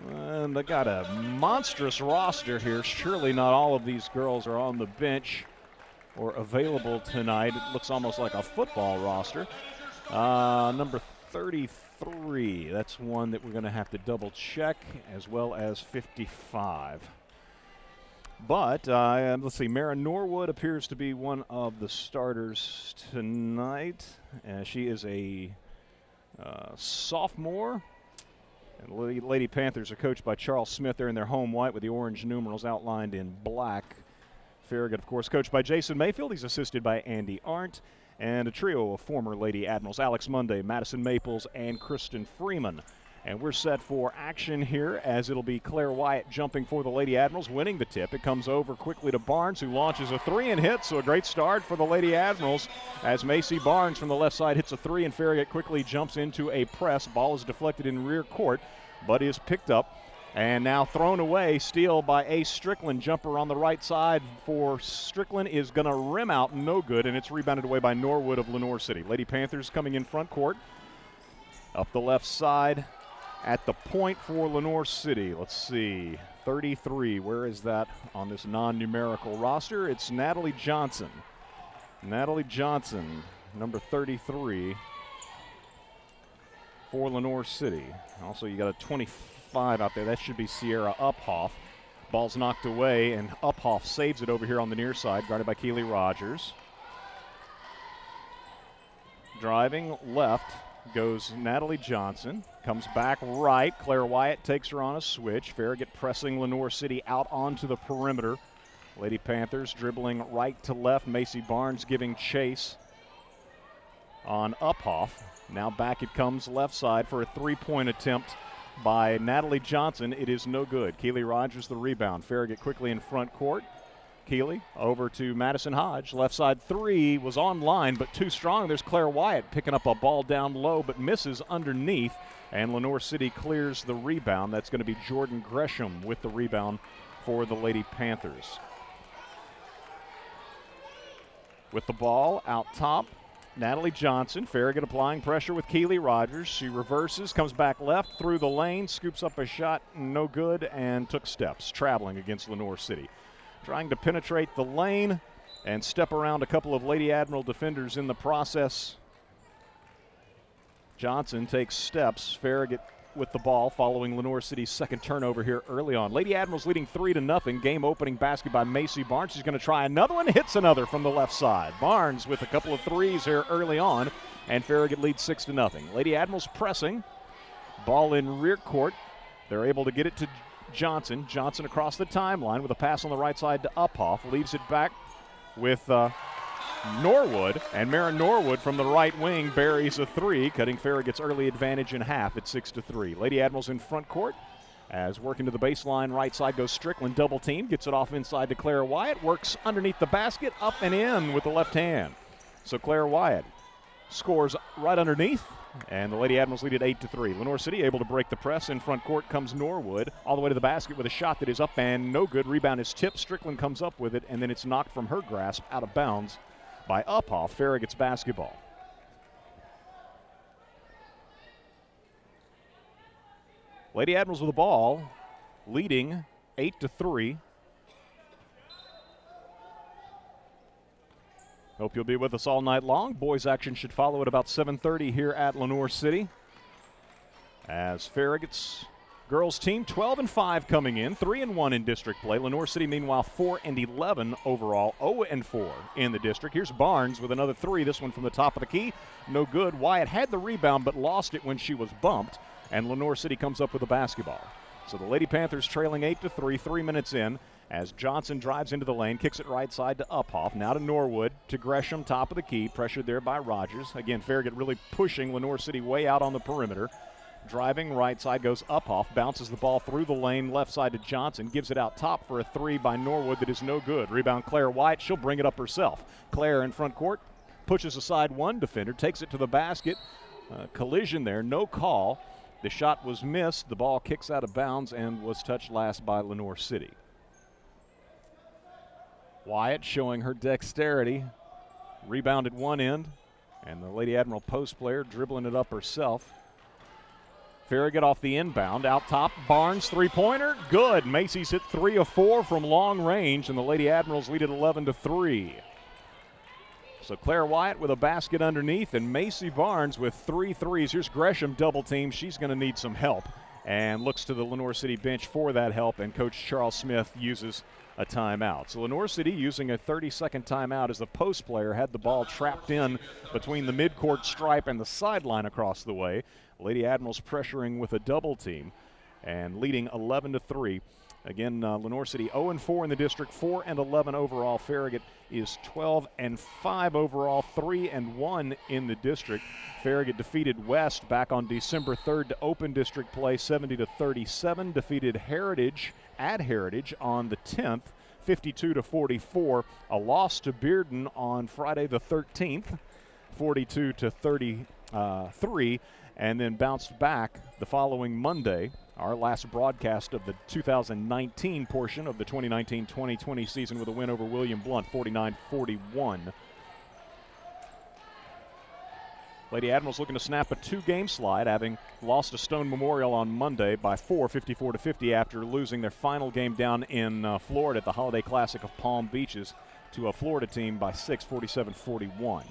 And they got a monstrous roster here. Surely not all of these girls are on the bench or available tonight. It looks almost like a football roster. Number 33, that's one that we're going to have to double check, as well as 55. But let's see, Mara Norwood appears to be one of the starters tonight. She is a sophomore. And Lady Panthers are coached by Charles Smith. They're in their home white with the orange numerals outlined in black. Farragut, of course, coached by Jason Mayfield. He's assisted by Andy Arndt. And a trio of former Lady Admirals, Alex Monday, Madison Maples, and Kristen Freeman. And we're set for action here, as it'll be Claire Wyatt jumping for the Lady Admirals, winning the tip. It comes over quickly to Barnes, who launches a three and hits. So a great start for the Lady Admirals, as Macy Barnes from the left side hits a three, and Farragut quickly jumps into a press. Ball is deflected in rear court, but is picked up. And now thrown away, steal by Ace Strickland. Jumper on the right side for Strickland is going to rim out, no good, and it's rebounded away by Norwood of Lenoir City. Lady Panthers coming in front court. Up the left side at the point for Lenoir City. Let's see, 33, where is that on this non-numerical roster? It's Natalie Johnson. Natalie Johnson, number 33 for Lenoir City. Also, you got a 25 out there. That should be Sierra Uphoff. Ball's knocked away, and Uphoff saves it over here on the near side, guarded by Keely Rogers. Driving left goes Natalie Johnson. Comes back right. Claire Wyatt takes her on a switch. Farragut pressing Lenoir City out onto the perimeter. Lady Panthers dribbling right to left. Macy Barnes giving chase on Uphoff. Now back it comes left side for a three-point attempt by Natalie Johnson. It is no good. Keely Rogers the rebound. Farragut quickly in front court. Keely over to Madison Hodge. Left side three was online, but too strong. There's Claire Wyatt picking up a ball down low, but misses underneath. And Lenoir City clears the rebound. That's going to be Jordan Gresham with the rebound for the Lady Panthers. With the ball out top, Natalie Johnson. Farragut applying pressure with Keely Rogers. She reverses, comes back left through the lane, scoops up a shot, no good, and took steps, traveling against Lenoir City. Trying to penetrate the lane and step around a couple of Lady Admiral defenders in the process. Johnson takes steps. Farragut with the ball following Lenoir City's second turnover here early on. Lady Admirals leading 3-0. Game opening basket by Macy Barnes. She's going to try another one, hits another from the left side. Barnes with a couple of threes here early on, and Farragut leads 6-0. Lady Admirals pressing. Ball in rear court. They're able to get it to Johnson. Johnson across the timeline with a pass on the right side to Uphoff. Leaves it back with Norwood, and Mara Norwood from the right wing buries a three, cutting Farragut's early advantage in half at 6-3. Lady Admirals in front court as working to the baseline. Right side goes Strickland, double team, gets it off inside to Claire Wyatt, works underneath the basket, up and in with the left hand. So Claire Wyatt scores right underneath, and the Lady Admirals lead at 8-3. Lenoir City able to break the press. In front court comes Norwood all the way to the basket with a shot that is up and no good. Rebound is tipped. Strickland comes up with it, and then it's knocked from her grasp out of bounds by Uphoff. Farragut's basketball. Lady Admirals with the ball, leading 8-3. Hope you'll be with us all night long. Boys action should follow at about 7:30 here at Lenoir City. As Farragut's girls team 12-5 coming in, 3-1 in district play. Lenoir City meanwhile 4-11 overall, 0-4 in the district. Here's Barnes with another three, this one from the top of the key. No good. Wyatt had the rebound but lost it when she was bumped, and Lenoir City comes up with the basketball. So the Lady Panthers trailing 8-3, 3 minutes in, as Johnson drives into the lane, kicks it right side to Uphoff. Now to Norwood, to Gresham, top of the key, pressured there by Rogers. Again, Farragut really pushing Lenoir City way out on the perimeter. Driving right side goes Uphoff, bounces the ball through the lane, left side to Johnson, gives it out top for a three by Norwood that is no good. Rebound Claire Wyatt, she'll bring it up herself. Claire in front court, pushes aside one defender, takes it to the basket. Collision there, no call. The shot was missed, the ball kicks out of bounds and was touched last by Lenoir City. Wyatt showing her dexterity. Rebound at one end, and the Lady Admiral post player dribbling it up herself. Farragut off the inbound. Out top, Barnes, three-pointer. Good. Macy's hit 3 of 4 from long range, and the Lady Admirals lead it 11-3. So Claire Wyatt with a basket underneath, and Macy Barnes with 3 threes. Here's Gresham double team. She's going to need some help, and looks to the Lenoir City bench for that help, and Coach Charles Smith uses a timeout. So Lenoir City using a 30-second timeout as the post player had the ball trapped in between the midcourt stripe and the sideline across the way. Lady Admirals pressuring with a double team and leading 11-3. Again, Lenoir City 0-4 in the district, 4-11 overall. Farragut is 12-5 overall, 3-1 in the district. Farragut defeated West back on December 3rd to open district play, 70-37. Defeated Heritage at Heritage on the 10th, 52-44. A loss to Bearden on Friday the 13th, 42-33. And then bounced back the following Monday, our last broadcast of the 2019 portion of the 2019-2020 season, with a win over William Blount, 49-41. Lady Admirals looking to snap a 2-game slide, having lost to Stone Memorial on Monday by 4, 54-50, after losing their final game down in Florida at the Holiday Classic of Palm Beaches to a Florida team by 6, 47-41.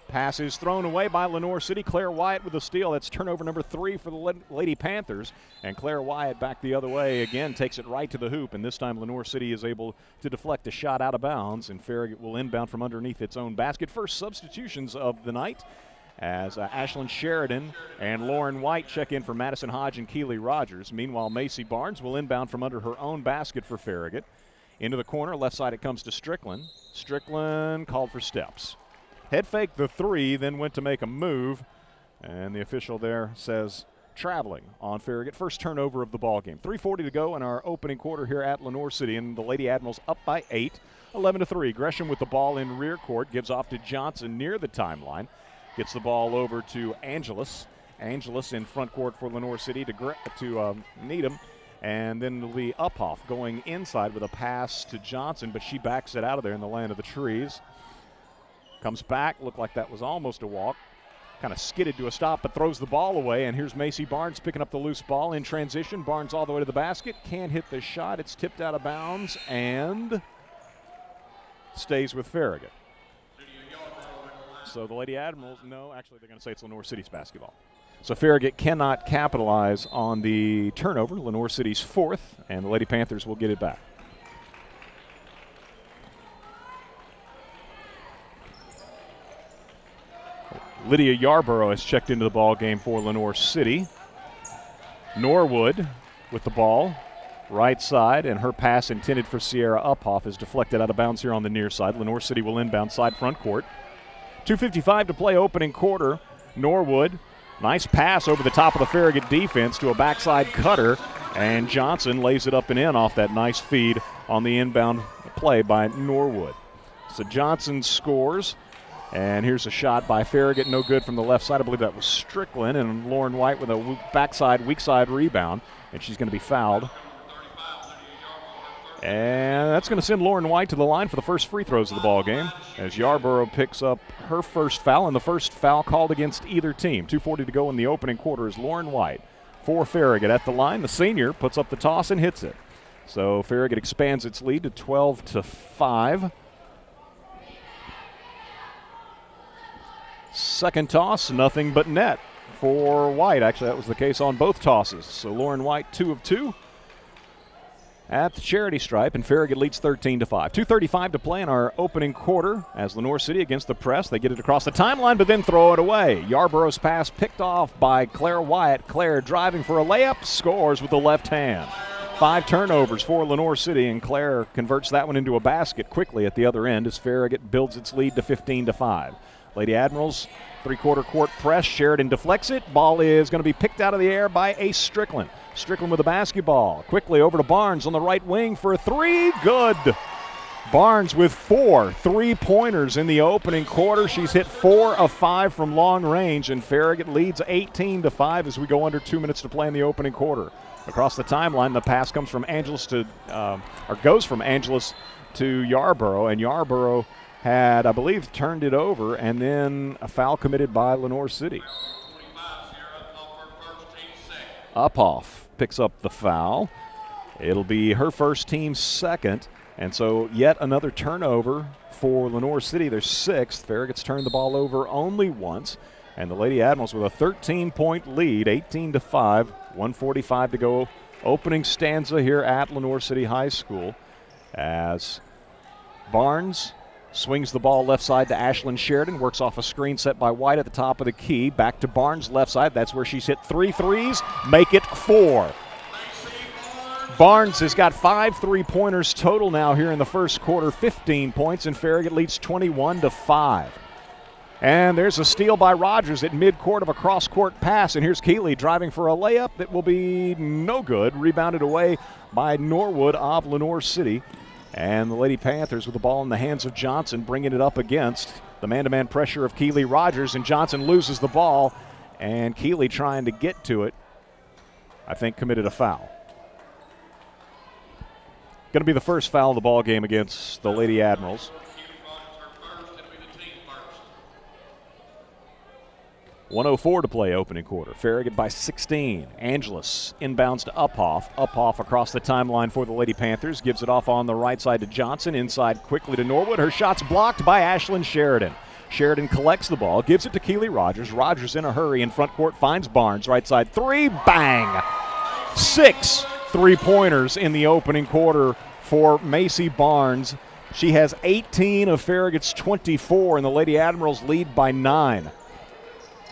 Pass is thrown away by Lenoir City. Claire Wyatt with a steal. That's turnover number 3 for the Lady Panthers. And Claire Wyatt back the other way again, takes it right to the hoop. And this time Lenoir City is able to deflect a shot out of bounds. And Farragut will inbound from underneath its own basket. First substitutions of the night as Ashlyn Sheridan and Lauren White check in for Madison Hodge and Keely Rogers. Meanwhile, Macy Barnes will inbound from under her own basket for Farragut. Into the corner, left side it comes to Strickland. Strickland called for steps. Head faked the 3, then went to make a move, and the official there says traveling on Farragut. First turnover of the ball game. 3:40 to go in our opening quarter here at Lenoir City, and the Lady Admirals up by 8, 11-3. Gresham with the ball in rear court, gives off to Johnson near the timeline, gets the ball over to Angelus. Angelus in front court for Lenoir City to Needham, and then it'll be Uphoff going inside with a pass to Johnson, but she backs it out of there in the land of the trees. Comes back, looked like that was almost a walk. Kind of skidded to a stop, but throws the ball away. And here's Macy Barnes picking up the loose ball in transition. Barnes all the way to the basket. Can't hit the shot. It's tipped out of bounds and stays with Farragut. So the Lady Admirals, no, actually they're going to say it's Lenoir City's basketball. So Farragut cannot capitalize on the turnover. Lenoir City's 4th, and the Lady Panthers will get it back. Lydia Yarborough has checked into the ball game for Lenoir City. Norwood with the ball, right side, and her pass intended for Sierra Uphoff is deflected out of bounds here on the near side. Lenoir City will inbound side front court. 2:55 to play opening quarter. Norwood, nice pass over the top of the Farragut defense to a backside cutter, and Johnson lays it up and in off that nice feed on the inbound play by Norwood. So Johnson scores. And here's a shot by Farragut, no good from the left side. I believe that was Strickland, and Lauren White with a weak side rebound, and she's going to be fouled. And that's going to send Lauren White to the line for the first free throws of the ball game, as Yarborough picks up her first foul, and the first foul called against either team. 2:40 to go in the opening quarter is Lauren White for Farragut at the line. The senior puts up the toss and hits it. So Farragut expands its lead to 12-5. Second toss, nothing but net for White. Actually, that was the case on both tosses. So Lauren White, 2 of 2 at the charity stripe, and Farragut leads 13-5. 2:35 to play in our opening quarter as Lenoir City against the press. They get it across the timeline, but then throw it away. Yarborough's pass picked off by Claire Wyatt. Claire driving for a layup, scores with the left hand. 5 turnovers for Lenoir City, and Claire converts that one into a basket quickly at the other end as Farragut builds its lead to 15-5. Lady Admirals, three-quarter court press. Sheridan deflects it. Ball is going to be picked out of the air by Ace Strickland. Strickland with the basketball. Quickly over to Barnes on the right wing for a 3. Good. Barnes with 4 3-pointers in the opening quarter. She's hit 4 of 5 from long range, and Farragut leads 18-5 as we go under 2 minutes to play in the opening quarter. Across the timeline, the pass comes from Angelus goes from Angelus to Yarborough, and Yarborough had, I believe, turned it over, and then a foul committed by Lenoir City. Uphoff picks up the foul. It'll be her first, team second. And so yet another turnover for Lenoir City. They're sixth. Farragut's turned the ball over only once. And the Lady Admirals with a 13-point lead, 18-5, 1:45 to go. Opening stanza here at Lenoir City High School as Barnes swings the ball left side to Ashlyn Sheridan, works off a screen set by White at the top of the key. Back to Barnes left side. That's where she's hit 3 threes. Make it 4. Barnes has got 5 3-pointers total now here in the first quarter, 15 points, and Farragut leads 21-5. And there's a steal by Rogers at midcourt of a cross-court pass, and here's Keeley driving for a layup that will be no good. Rebounded away by Norwood of Lenoir City. And the Lady Panthers with the ball in the hands of Johnson, bringing it up against the man-to-man pressure of Keeley Rogers, and Johnson loses the ball, and Keeley trying to get to it, I think committed a foul. Going to be the first foul of the ball game against the Lady Admirals. 1:04 to play opening quarter. Farragut by 16. Angeles inbounds to Uphoff. Uphoff across the timeline for the Lady Panthers. Gives it off on the right side to Johnson. Inside quickly to Norwood. Her shot's blocked by Ashlyn Sheridan. Sheridan collects the ball. Gives it to Keeley Rogers. Rogers in a hurry in front court. Finds Barnes. Right side 3. Bang! 6 3-pointers in the opening quarter for Macy Barnes. She has 18 of Farragut's 24, and the Lady Admirals lead by 9.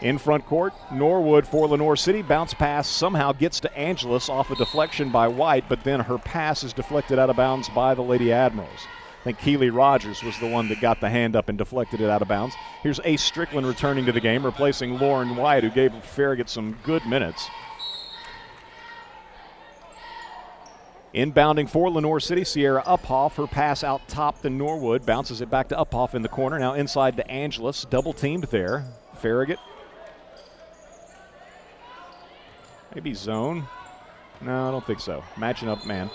In front court, Norwood for Lenoir City. Bounce pass somehow gets to Angeles off a deflection by White, but then her pass is deflected out of bounds by the Lady Admirals. I think Keeley Rogers was the one that got the hand up and deflected it out of bounds. Here's Ace Strickland returning to the game, replacing Lauren White, who gave Farragut some good minutes. Inbounding for Lenoir City, Sierra Uphoff. Her pass out top to Norwood. Bounces it back to Uphoff in the corner. Now inside to Angeles. Double teamed there. Farragut. Maybe zone. No, I don't think so. Matching up man.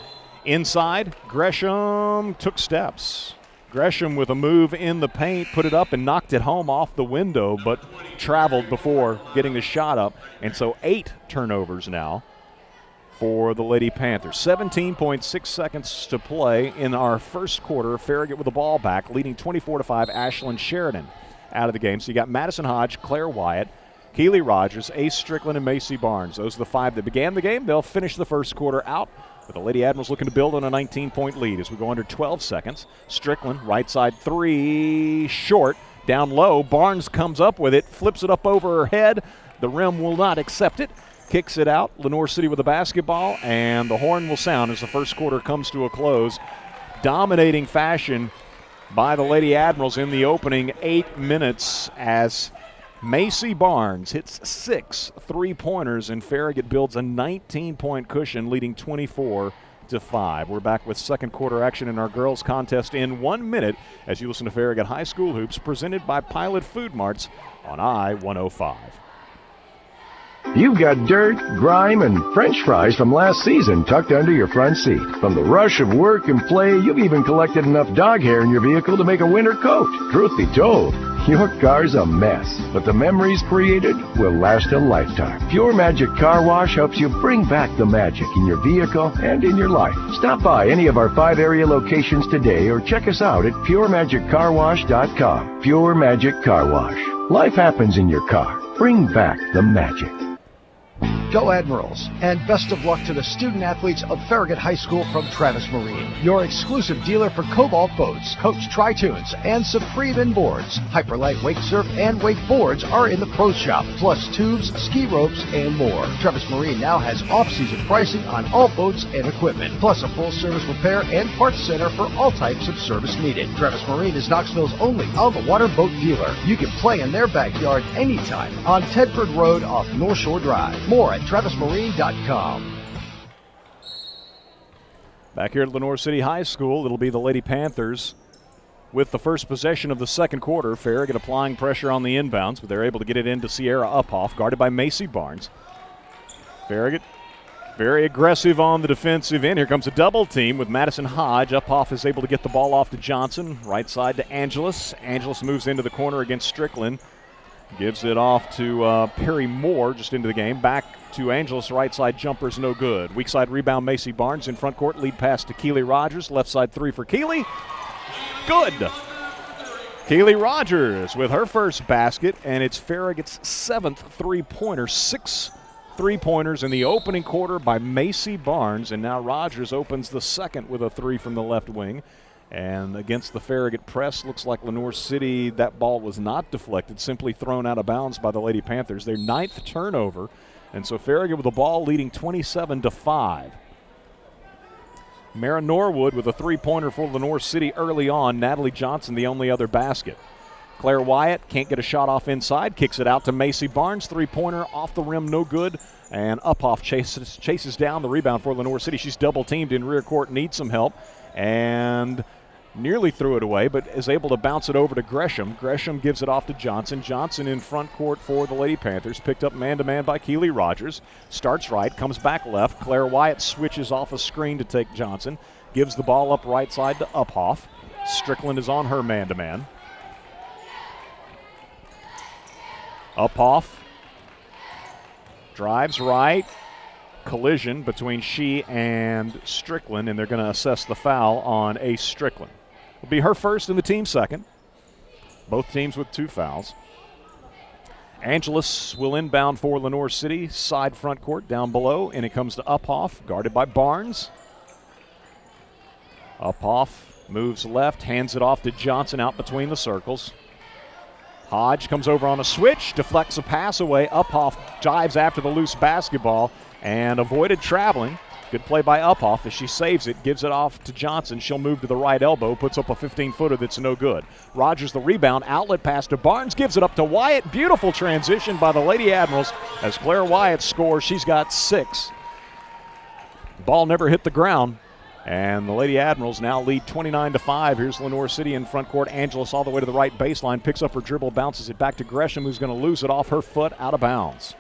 Inside, Gresham took steps. Gresham with a move in the paint, put it up and knocked it home off the window, but traveled before getting the shot up. And so 8 turnovers now for the Lady Panthers. 17.6 seconds to play in our first quarter. Farragut with the ball back, leading 24-5. Ashlyn Sheridan out of the game. So you got Madison Hodge, Claire Wyatt, Keeley Rogers, Ace Strickland, and Macy Barnes. Those are the 5 that began the game. They'll finish the first quarter out, with the Lady Admirals looking to build on a 19-point lead as we go under 12 seconds. Strickland, right side 3, short, down low. Barnes comes up with it, flips it up over her head. The rim will not accept it. Kicks it out. Lenoir City with the basketball, and the horn will sound as the first quarter comes to a close. Dominating fashion by the Lady Admirals in the opening 8 minutes as Macy Barnes hits 6 3-pointers, and Farragut builds a 19-point cushion, leading 24-5. We're back with second quarter action in our girls contest in 1 minute as you listen to Farragut High School Hoops, presented by Pilot Food Marts on I-105. You've got dirt, grime, and French fries from last season tucked under your front seat. From the rush of work and play, you've even collected enough dog hair in your vehicle to make a winter coat. Truth be told, your car's a mess, but the memories created will last a lifetime. Pure Magic Car Wash helps you bring back the magic in your vehicle and in your life. Stop by any of our 5 area locations today or check us out at PureMagicCarWash.com. Pure Magic Car Wash. Life happens in your car. Bring back the magic. Go Admirals, and best of luck to the student-athletes of Farragut High School from Travis Marine, your exclusive dealer for Cobalt boats, Coach Tri-Tunes, and Supreme boards. Hyperlight Wake Surf and Wake boards are in the pro shop, plus tubes, ski ropes, and more. Travis Marine now has off-season pricing on all boats and equipment, plus a full-service repair and parts center for all types of service needed. Travis Marine is Knoxville's only on-the-water boat dealer. You can play in their backyard anytime on Tedford Road off North Shore Drive. More at TravisMarine.com. Back here at Lenoir City High School, it'll be the Lady Panthers with the first possession of the second quarter. Farragut applying pressure on the inbounds, but they're able to get it into Sierra Uphoff, guarded by Macy Barnes. Farragut very aggressive on the defensive end. Here comes a double team with Madison Hodge. Uphoff is able to get the ball off to Johnson. Right side to Angeles. Angeles moves into the corner against Strickland. Gives it off to Perry Moore just into the game. Back to Angeles, right side jumper's no good. Weak side rebound, Macy Barnes in front court. Lead pass to Keely Rogers. Left side three for Keely. Good. Keely Rogers with her first basket, and it's Farragut's 7th three-pointer. 6 three-pointers in the opening quarter by Macy Barnes, and now Rogers opens the second with a three from the left wing. And against the Farragut press, looks like Lenoir City, that ball was not deflected, simply thrown out of bounds by the Lady Panthers. Their 9th turnover, and so Farragut with the ball leading 27-5. Mara Norwood with a three-pointer for Lenoir City early on. Natalie Johnson the only other basket. Claire Wyatt can't get a shot off inside, kicks it out to Macy Barnes. Three-pointer off the rim, no good. And Uphoff chases down the rebound for Lenoir City. She's double-teamed in rear court, needs some help. And nearly threw it away, but is able to bounce it over to Gresham. Gresham gives it off to Johnson. Johnson in front court for the Lady Panthers. Picked up man-to-man by Keely Rogers. Starts right, comes back left. Claire Wyatt switches off a screen to take Johnson. Gives the ball up right side to Uphoff. Strickland is on her man-to-man. Uphoff drives right. Collision between she and Strickland, and they're going to assess the foul on Ace Strickland. It'll be her first and the team second. Both teams with 2 fouls. Angeles will inbound for Lenoir City, side front court down below, and it comes to Uphoff, guarded by Barnes. Uphoff moves left, hands it off to Johnson out between the circles. Hodge comes over on a switch, deflects a pass away. Uphoff dives after the loose basketball and avoided traveling. Good play by Uphoff as she saves it, gives it off to Johnson. She'll move to the right elbow, puts up a 15-footer that's no good. Rogers the rebound, outlet pass to Barnes, gives it up to Wyatt. Beautiful transition by the Lady Admirals as Claire Wyatt scores. She's got 6. Ball never hit the ground. And the Lady Admirals now lead 29-5. Here's Lenoir City in front court. Angeles all the way to the right baseline, picks up her dribble, bounces it back to Gresham, who's going to lose it off her foot out of bounds.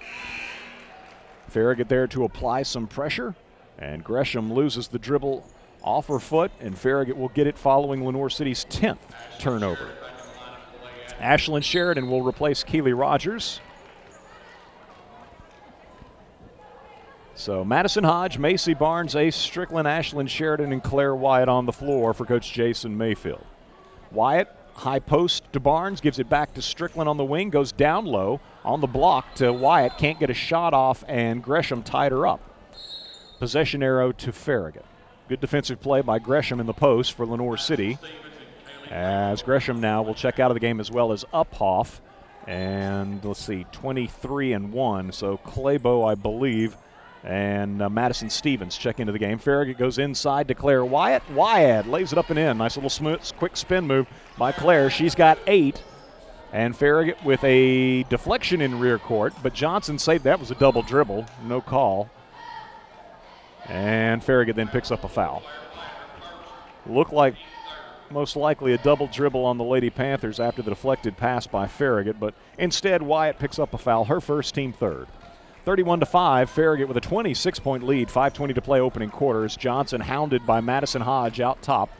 Farragut there to apply some pressure, and Gresham loses the dribble off her foot, and Farragut will get it following Lenoir City's 10th turnover. Ashlyn Sheridan will replace Keely Rogers. So Madison Hodge, Macy Barnes, Ace Strickland, Ashlyn Sheridan, and Claire Wyatt on the floor for Coach Jason Mayfield. Wyatt, high post to Barnes, gives it back to Strickland on the wing, goes down low on the block to Wyatt, can't get a shot off, and Gresham tied her up. Possession arrow to Farragut. Good defensive play by Gresham in the post for Lenoir City, as Gresham now will check out of the game as well as Uphoff. And let's see, 23-1, so Claybo, I believe, and Madison Stevens check into the game. Farragut goes inside to Claire Wyatt. Wyatt lays it up and in. Nice little smooth, quick spin move by Claire. She's got 8. And Farragut with a deflection in rear court, but Johnson saved that. Was a double dribble. No call. And Farragut then picks up a foul. Looked like most likely a double dribble on the Lady Panthers after the deflected pass by Farragut, but instead Wyatt picks up a foul, her first, team third. 31-5, Farragut with a 26-point lead, 5:20 to play opening quarters. Johnson hounded by Madison Hodge out top.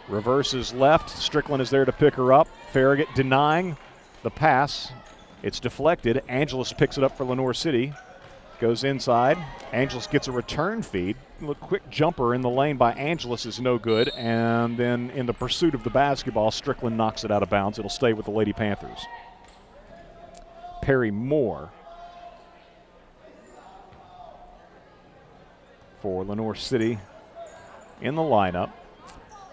Reverses left, Strickland is there to pick her up. Farragut denying the pass. It's deflected. Angeles picks it up for Lenoir City. Goes inside. Angeles gets a return feed. A quick jumper in the lane by Angeles is no good. And then in the pursuit of the basketball, Strickland knocks it out of bounds. It'll stay with the Lady Panthers. Perry Moore for Lenoir City in the lineup.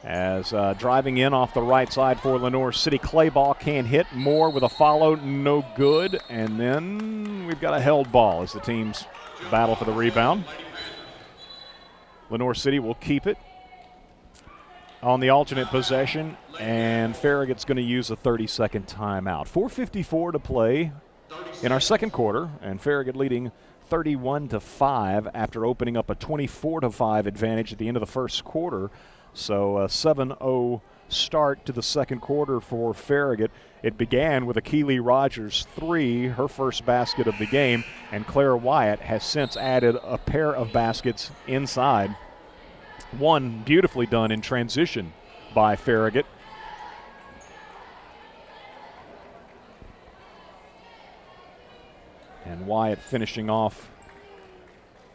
As driving in off the right side for Lenoir City. Clay ball can't hit. Moore with a follow, no good. And then we've got a held ball as the teams battle for the rebound. Lenoir City will keep it on the alternate possession, and Farragut's going to use a 30-second timeout. 4:54 to play in our second quarter, and Farragut leading 31-5 after opening up a 24-5 advantage at the end of the first quarter. So a 7-0 start to the second quarter for Farragut. It began with a Keely Rogers 3, her first basket of the game, and Claire Wyatt has since added a pair of baskets inside. One beautifully done in transition by Farragut. Wyatt finishing off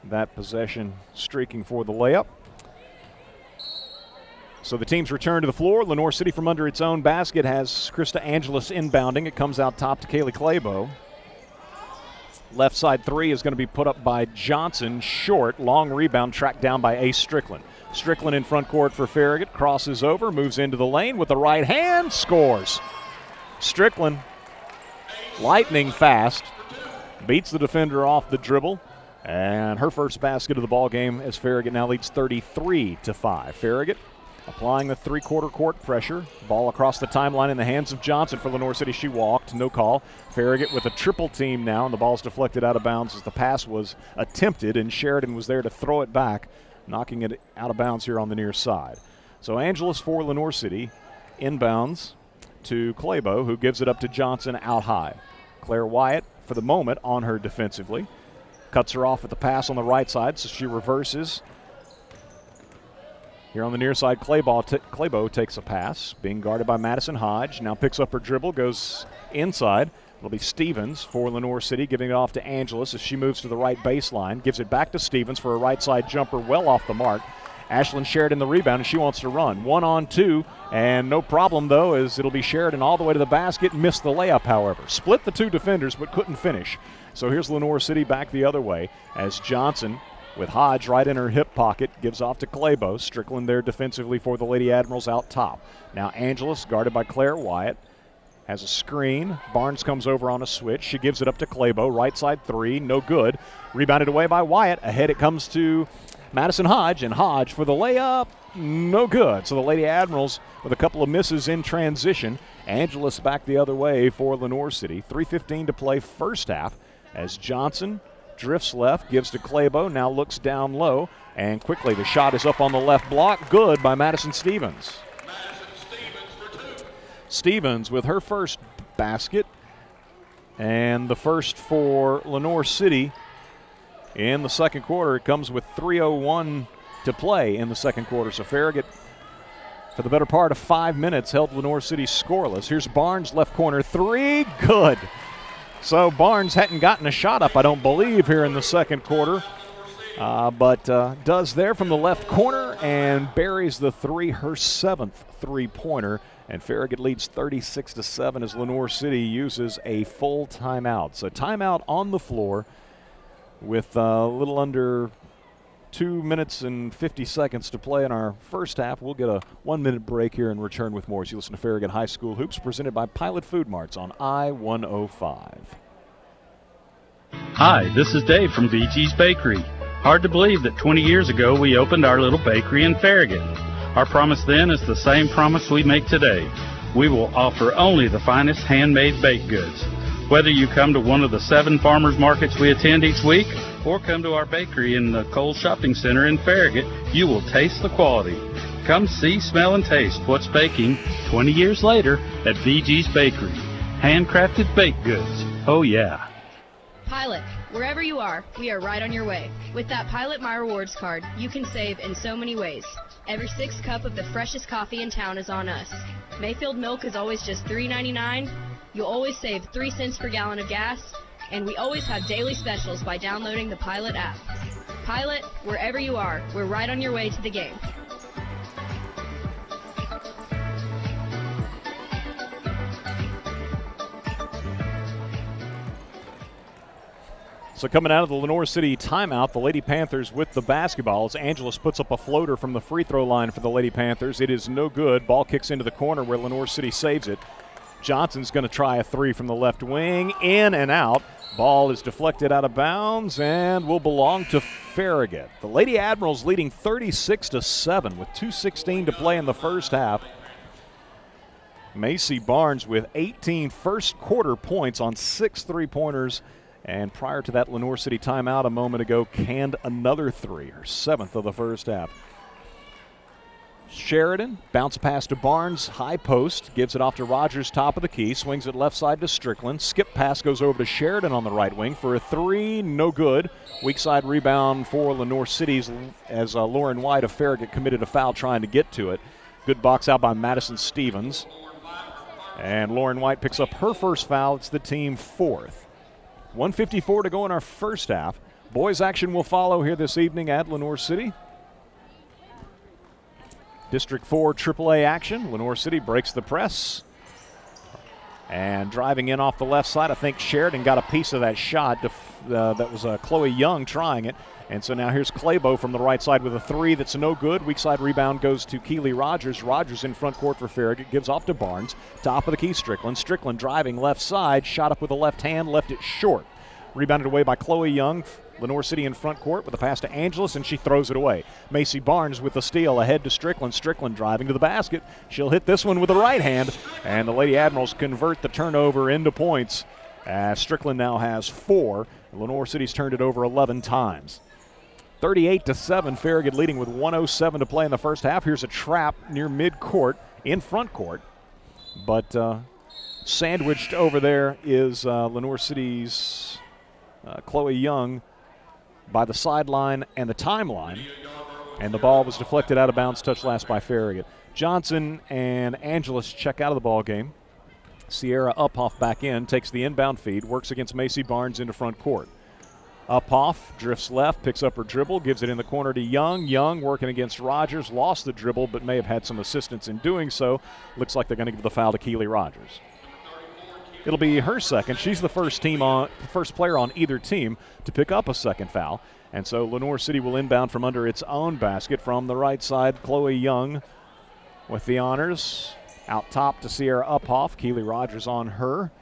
that possession, streaking for the layup. So the teams return to the floor. Lenoir City from under its own basket has Krista Angeles inbounding. It comes out top to Kaylee Claybo. Left side three is going to be put up by Johnson. Short, long rebound tracked down by Ace Strickland. Strickland in front court for Farragut. Crosses over, moves into the lane with the right hand, scores. Strickland, lightning fast, beats the defender off the dribble. And her first basket of the ball game as Farragut now leads 33-5. Farragut applying the three-quarter court pressure. Ball across the timeline in the hands of Johnson for Lenoir City. She walked, no call. Farragut with a triple team now, and the ball's deflected out of bounds as the pass was attempted, and Sheridan was there to throw it back, knocking it out of bounds here on the near side. So Angeles for Lenoir City, inbounds to Claybo, who gives it up to Johnson out high. Claire Wyatt, for the moment, on her defensively. Cuts her off at the pass on the right side, so she reverses. Here on the near side, Claybo takes a pass, being guarded by Madison Hodge. Now picks up her dribble, goes inside. It'll be Stevens for Lenoir City, giving it off to Angeles as she moves to the right baseline. Gives it back to Stevens for a right side jumper, well off the mark. Ashlyn Sheridan the rebound, and she wants to run. 1-on-2, and no problem, though, as it'll be Sheridan all the way to the basket. Missed the layup, however. Split the two defenders, but couldn't finish. So here's Lenoir City back the other way as Johnson, with Hodge right in her hip pocket, gives off to Claybo. Strickland there defensively for the Lady Admirals out top. Now Angeles, guarded by Claire Wyatt, has a screen. Barnes comes over on a switch. She gives it up to Claybo. Right side three, no good. Rebounded away by Wyatt. Ahead it comes to Madison Hodge, and Hodge for the layup, no good. So the Lady Admirals with a couple of misses in transition. Angeles back the other way for Lenoir City. 3:15 to play first half as Johnson drifts left, gives to Claybo, now looks down low, and quickly the shot is up on the left block. Good by Madison Stevens. Stevens with her first basket, and the first for Lenoir City in the second quarter. It comes with 3:01 to play in the second quarter. So Farragut, for the better part of 5 minutes, held Lenoir City scoreless. Here's Barnes, left corner three, good. So Barnes hadn't gotten a shot up, I don't believe, here in the second quarter, but does there from the left corner and buries the three, her seventh three-pointer. And Farragut leads 36-7 as Lenoir City uses a full timeout. So timeout on the floor with a little under 2 minutes and 50 seconds to play in our first half. We'll get a 1-minute break here and return with more as you listen to Farragut High School Hoops, presented by Pilot Food Marts on I-105. Hi, this is Dave from VG's Bakery. Hard to believe that 20 years ago we opened our little bakery in Farragut. Our promise then is the same promise we make today. We will offer only the finest handmade baked goods. Whether you come to one of the 7 farmers markets we attend each week or come to our bakery in the Kohl's Shopping Center in Farragut, you will taste the quality. Come see, smell, and taste what's baking 20 years later at VG's Bakery. Handcrafted baked goods. Oh, yeah. Pilot, wherever you are, we are right on your way. With that Pilot My Rewards card, you can save in so many ways. Every 6th cup of the freshest coffee in town is on us. Mayfield milk is always just $3.99. You'll always save 3 cents per gallon of gas, and we always have daily specials by downloading the Pilot app. Pilot, wherever you are, we're right on your way to the game. So coming out of the Lenoir City timeout, the Lady Panthers with the basketball as Angeles puts up a floater from the free throw line for the Lady Panthers. It is no good. Ball kicks into the corner where Lenoir City saves it. Johnson's going to try a three from the left wing, in and out. Ball is deflected out of bounds and will belong to Farragut. The Lady Admirals leading 36-7 with 2:16 to play in the first half. Macy Barnes with 18 first quarter points on 6 three-pointers. And prior to that Lenoir City timeout a moment ago, canned another three, her 7th of the first half. Sheridan, bounce pass to Barnes, high post, gives it off to Rogers, top of the key, swings it left side to Strickland. Skip pass goes over to Sheridan on the right wing for a three, no good. Weak side rebound for Lenoir City's as Lauren White of Farragut committed a foul trying to get to it. Good box out by Madison Stevens. And Lauren White picks up her first foul. It's the team 4th. 1:54 to go in our first half. Boys action will follow here this evening at Lenoir City. District 4 AAA action. Lenoir City breaks the press. And driving in off the left side, I think Sheridan got a piece of that shot. That was Chloe Young trying it. And so now here's Claybo from the right side with a three that's no good. Weak side rebound goes to Keely Rogers. Rogers in front court for Farragut. Gives off to Barnes. Top of the key, Strickland. Strickland driving left side. Shot up with the left hand. Left it short. Rebounded away by Chloe Young. Lenoir City in front court with a pass to Angeles, and she throws it away. Macy Barnes with the steal ahead to Strickland. Strickland driving to the basket. She'll hit this one with the right hand, and the Lady Admirals convert the turnover into points. Strickland now has 4. Lenoir City's turned it over 11 times. 38-7, Farragut leading with 1:07 to play in the first half. Here's a trap near midcourt, in front court, but sandwiched over there is Lenoir City's Chloe Young by the sideline and the timeline, and the ball was deflected out of bounds, touched last by Farragut. Johnson and Angeles check out of the ball game. Sierra Uphoff back in, takes the inbound feed, works against Macy Barnes into front court. Uphoff drifts left, picks up her dribble, gives it in the corner to Young. Young working against Rogers, lost the dribble, but may have had some assistance in doing so. Looks like they're going to give the foul to Keely Rogers. It'll be her second. She's the first player on either team to pick up a second foul. And so Lenoir City will inbound from under its own basket from the right side. Chloe Young with the honors. Out top to Sierra Uphoff. Keely Rogers on her.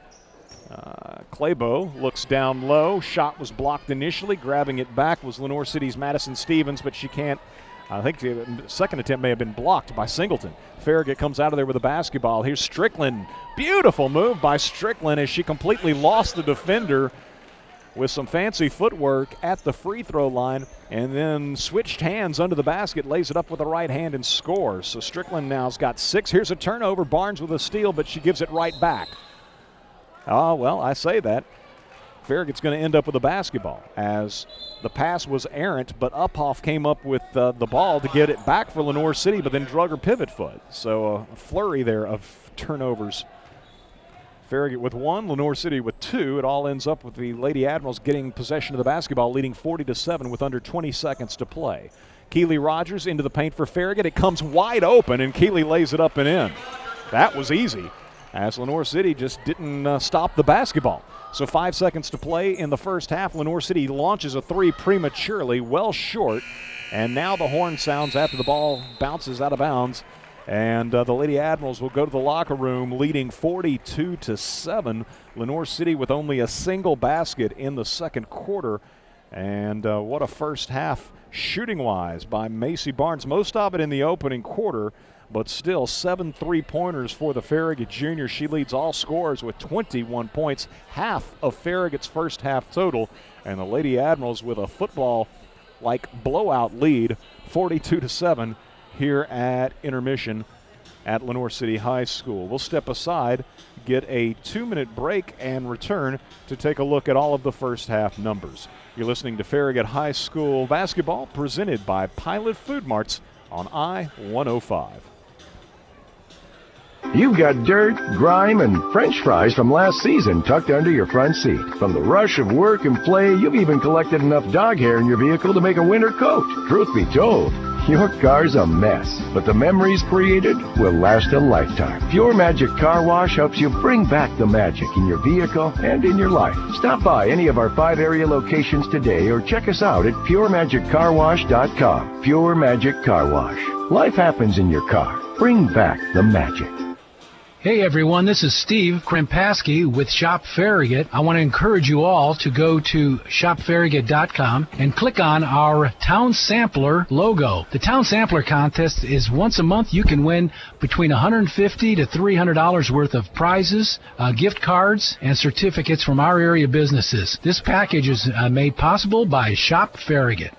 Claybo looks down low. Shot was blocked initially. Grabbing it back was Lenoir City's Madison Stevens, but she can't. I think the second attempt may have been blocked by Singleton. Farragut comes out of there with a basketball. Here's Strickland. Beautiful move by Strickland as she completely lost the defender with some fancy footwork at the free throw line, and then switched hands under the basket, lays it up with the right hand and scores. So Strickland now's got 6. Here's a turnover. Barnes with a steal, but she gives it right back. Oh, well, I say that. Farragut's going to end up with a basketball as the pass was errant, but Uphoff came up with the ball to get it back for Lenoir City, but then drug her pivot foot. So a flurry there of turnovers. Farragut with 1, Lenoir City with 2. It all ends up with the Lady Admirals getting possession of the basketball, leading 40-7 with under 20 seconds to play. Keely Rogers into the paint for Farragut. It comes wide open, and Keely lays it up and in. That was easy, as Lenoir City just didn't stop the basketball. So 5 seconds to play in the first half. Lenoir City launches a 3 prematurely, well short, and now the horn sounds after the ball bounces out of bounds. And the Lady Admirals will go to the locker room leading 42-7. Lenoir City with only a single basket in the second quarter. And what a first half shooting-wise by Macy Barnes. Most of it in the opening quarter, but still 7 three-pointers for the Farragut junior. She leads all scorers with 21 points, half of Farragut's first half total. And the Lady Admirals with a football-like blowout lead, 42-7. Here at intermission at Lenoir City High School. We'll step aside, get a 2-minute break, and return to take a look at all of the first half numbers. You're listening to Farragut High School basketball presented by Pilot Food Marts on I-105. You've got dirt, grime, and French fries from last season tucked under your front seat. From the rush of work and play, you've even collected enough dog hair in your vehicle to make a winter coat. Truth be told, your car's a mess, but the memories created will last a lifetime. Pure Magic Car Wash helps you bring back the magic in your vehicle and in your life. Stop by any of our 5 area locations today or check us out at PureMagicCarWash.com. Pure Magic Car Wash. Life happens in your car. Bring back the magic. Hey everyone, this is Steve Krimpaski with Shop Farragut. I want to encourage you all to go to shopfarragut.com and click on our Town Sampler logo. The Town Sampler contest is once a month. You can win between $150 to $300 worth of prizes, gift cards, and certificates from our area businesses. This package is made possible by Shop Farragut.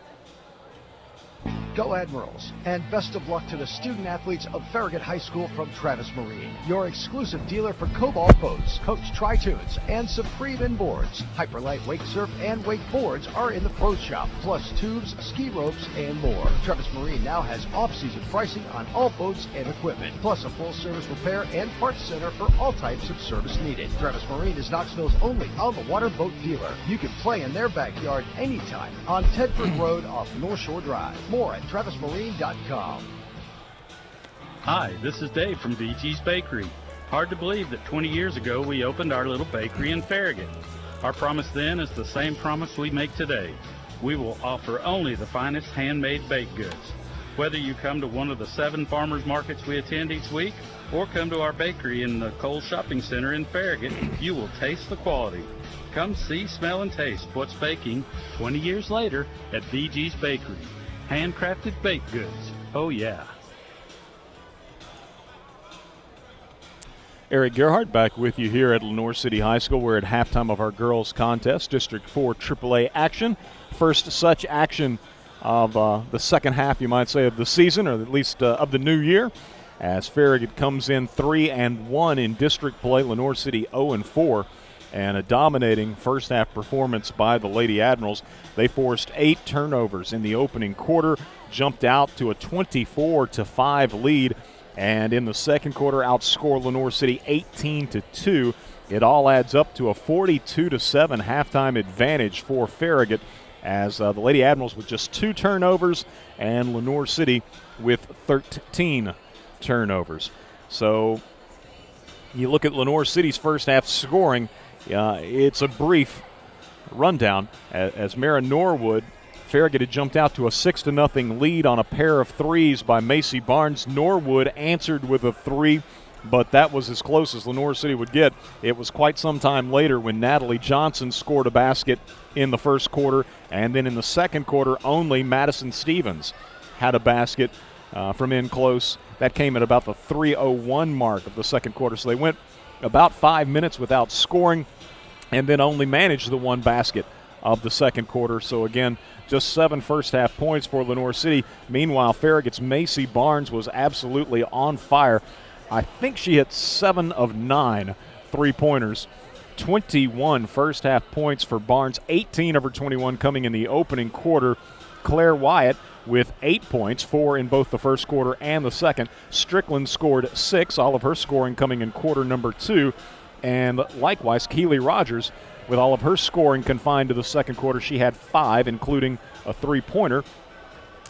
Go Admirals. And best of luck to the student athletes of Farragut High School from Travis Marine, your exclusive dealer for Cobalt boats, Coach Tri-Tunes, and Supreme Inboards. Hyperlight Wake Surf and Wakeboards are in the pro shop, plus tubes, ski ropes, and more. Travis Marine now has off-season pricing on all boats and equipment, plus a full-service repair and parts center for all types of service needed. Travis Marine is Knoxville's only on-the-water boat dealer. You can play in their backyard anytime on Tedford Road off North Shore Drive. More at travismarine.com. Hi, this is Dave from VG's Bakery. Hard to believe that 20 years ago we opened our little bakery in Farragut. Our promise then is the same promise we make today. We will offer only the finest handmade baked goods. Whether you come to one of the 7 farmers markets we attend each week or come to our bakery in the Cole Shopping Center in Farragut, you will taste the quality. Come see, smell, and taste what's baking 20 years later at VG's Bakery. Handcrafted baked goods. Oh yeah. Eric Gerhardt back with you here at Lenoir City High School. We're at halftime of our girls contest, District 4 AAA action. First such action of the second half, you might say, of the season, or at least of the new year, as Farragut comes in 3-1 in district play. Lenoir City 0-4, and a dominating first half performance by the Lady Admirals. They forced 8 turnovers in the opening quarter, jumped out to a 24-5 lead, and in the second quarter outscored Lenoir City 18-2. It all adds up to a 42-7 halftime advantage for Farragut, as the Lady Admirals with just 2 turnovers and Lenoir City with 13 turnovers. So you look at Lenoir City's first half scoring, it's a brief rundown as Mara Norwood, Farragut had jumped out to a 6-0 lead on a pair of threes by Macy Barnes. Norwood answered with a 3, but that was as close as Lenoir City would get. It was quite some time later when Natalie Johnson scored a basket in the first quarter, and then in the second quarter only Madison Stevens had a basket from in close. That came at about the 3:01 mark of the second quarter, so they went about 5 minutes without scoring and then only managed the 1 basket of the second quarter. So again, just 7 first half points for Lenoir City. Meanwhile, Farragut's Macy Barnes was absolutely on fire. I think she hit 7 of 9 3-pointers. 21 first half points for Barnes, 18 of her 21 coming in the opening quarter. Claire Wyatt with 8 points, 4 in both the first quarter and the second. Strickland scored 6, all of her scoring coming in quarter number 2. And likewise, Keely Rogers, with all of her scoring confined to the second quarter, she had 5, including a 3-pointer.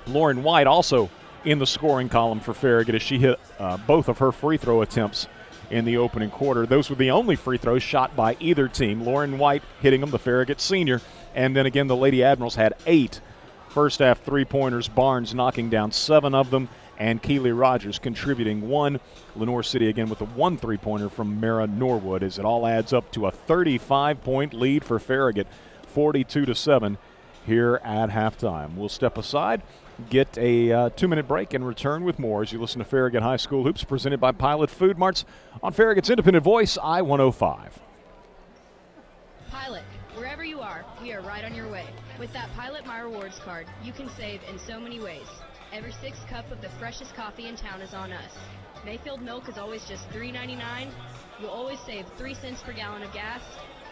Lauren White also in the scoring column for Farragut as she hit both of her free throw attempts in the opening quarter. Those were the only free throws shot by either team. Lauren White hitting them, the Farragut senior. And then again, the Lady Admirals had 8 first half 3-pointers, Barnes knocking down 7 of them, and Keely Rogers contributing 1. Lenoir City again with a 1 3-pointer from Mara Norwood, as it all adds up to a 35-point lead for Farragut, 42-7 here at halftime. We'll step aside, get a 2-minute break, and return with more as you listen to Farragut High School Hoops, presented by Pilot Food Marts on Farragut's independent voice, I-105. Pilot, wherever you are, we are right on your way. With that Pilot My Rewards card, you can save in so many ways. Every 6th cup of the freshest coffee in town is on us. Mayfield milk is always just $3.99. You'll always save 3 cents per gallon of gas.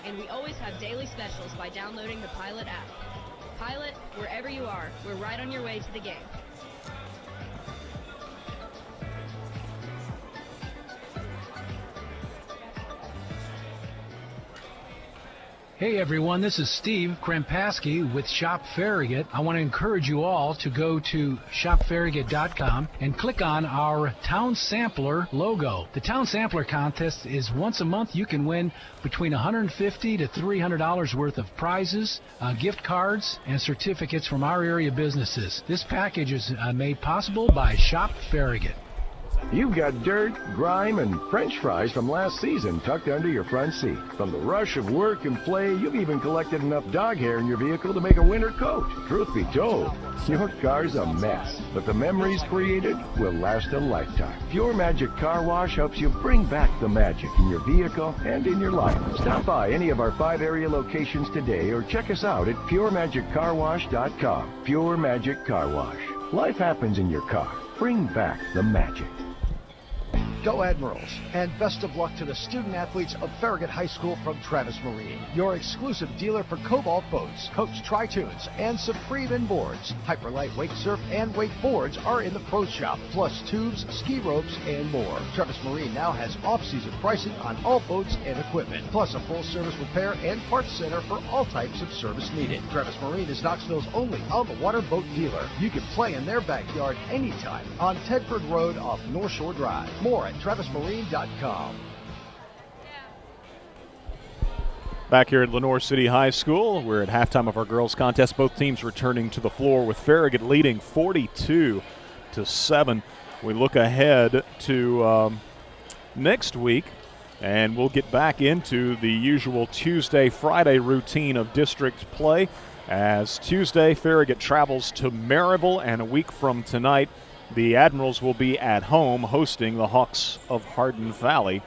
And we always have daily specials by downloading the Pilot app. Pilot, wherever you are, we're right on your way to the game. Hey everyone, this is Steve Krampaski with Shop Farragut. I want to encourage you all to go to shopfarragut.com and click on our Town Sampler logo. The Town Sampler contest is once a month. You can win between $150 to $300 worth of prizes, gift cards, and certificates from our area businesses. This package is made possible by Shop Farragut. You've got dirt, grime, and French fries from last season tucked under your front seat. From the rush of work and play, you've even collected enough dog hair in your vehicle to make a winter coat. Truth be told, your car's a mess, but the memories created will last a lifetime. Pure Magic Car Wash helps you bring back the magic in your vehicle and in your life. Stop by any of our 5 area locations today or check us out at puremagiccarwash.com. Pure Magic Car Wash. Life happens in your car. Bring back the magic. Go Admirals, and best of luck to the student athletes of Farragut High School from Travis Marine, your exclusive dealer for Cobalt boats, Coach Tri-Tunes, and Supreme boards. Hyperlight wake surf and wakeboards are in the pro shop, plus tubes, ski ropes, and more. Travis Marine now has off-season pricing on all boats and equipment, plus a full-service repair and parts center for all types of service needed. Travis Marine is Knoxville's only on-the-water boat dealer. You can play in their backyard anytime on Tedford Road off North Shore Drive. More at TravisMarine.com. Back here at Lenoir City High School, we're at halftime of our girls contest. Both teams returning to the floor with Farragut leading 42-7. We look ahead to next week, and we'll get back into the usual Tuesday-Friday routine of district play. As Tuesday, Farragut travels to Maryville, and a week from tonight, the Admirals will be at home hosting the Hawks of Hardin Valley.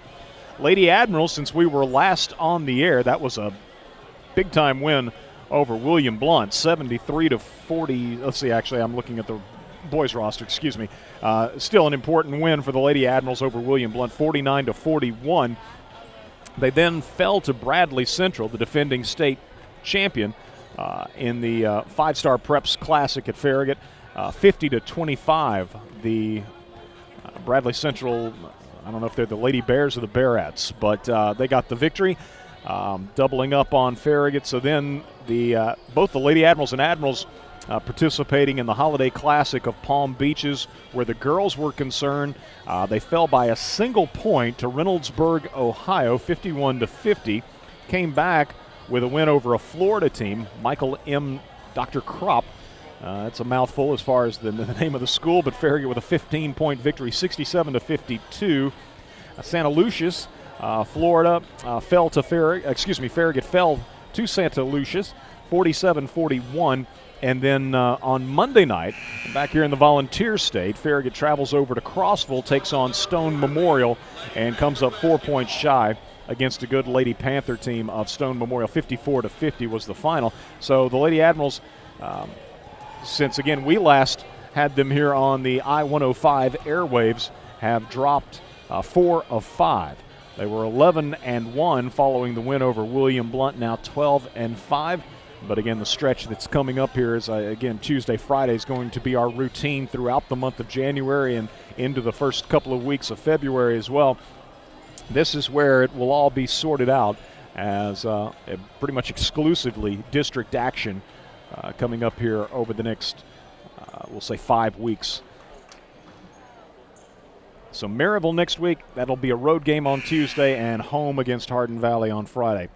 Lady Admirals, since we were last on the air, that was a big-time win over William Blount, 73-40. Let's see, actually, I'm looking at the boys roster, excuse me. Still an important win for the Lady Admirals over William Blount, 49-41. They then fell to Bradley Central, the defending state champion, in the Five-Star Preps Classic at Farragut. 50-25, the Bradley Central, I don't know if they're the Lady Bears or the Bearettes, but they got the victory, doubling up on Farragut. So then both the Lady Admirals and Admirals participating in the Holiday Classic of Palm Beaches, where the girls were concerned. They fell by a single point to Reynoldsburg, Ohio, 51-50. Came back with a win over a Florida team, Michael M. Dr. Kropp. It's a mouthful as far as the name of the school, but Farragut with a 15-point victory, 67-52. Santa Lucius, Florida, fell to Farragut fell to Santa Lucius, 47-41. And then on Monday night, back here in the Volunteer State, Farragut travels over to Crossville, takes on Stone Memorial, and comes up 4 points shy against a good Lady Panther team of Stone Memorial. 54-50 was the final. So the Lady Admirals, since, again, we last had them here on the I-105 airwaves, have dropped 4 of 5. They were 11-1 following the win over William Blount, now 12-5. But, again, the stretch that's coming up here is, again, Tuesday, Friday is going to be our routine throughout the month of January and into the first couple of weeks of February as well. This is where it will all be sorted out as pretty much exclusively district action coming up here over the next, we'll say, 5 weeks. So Maryville next week, that'll be a road game on Tuesday, and home against Hardin Valley on Friday.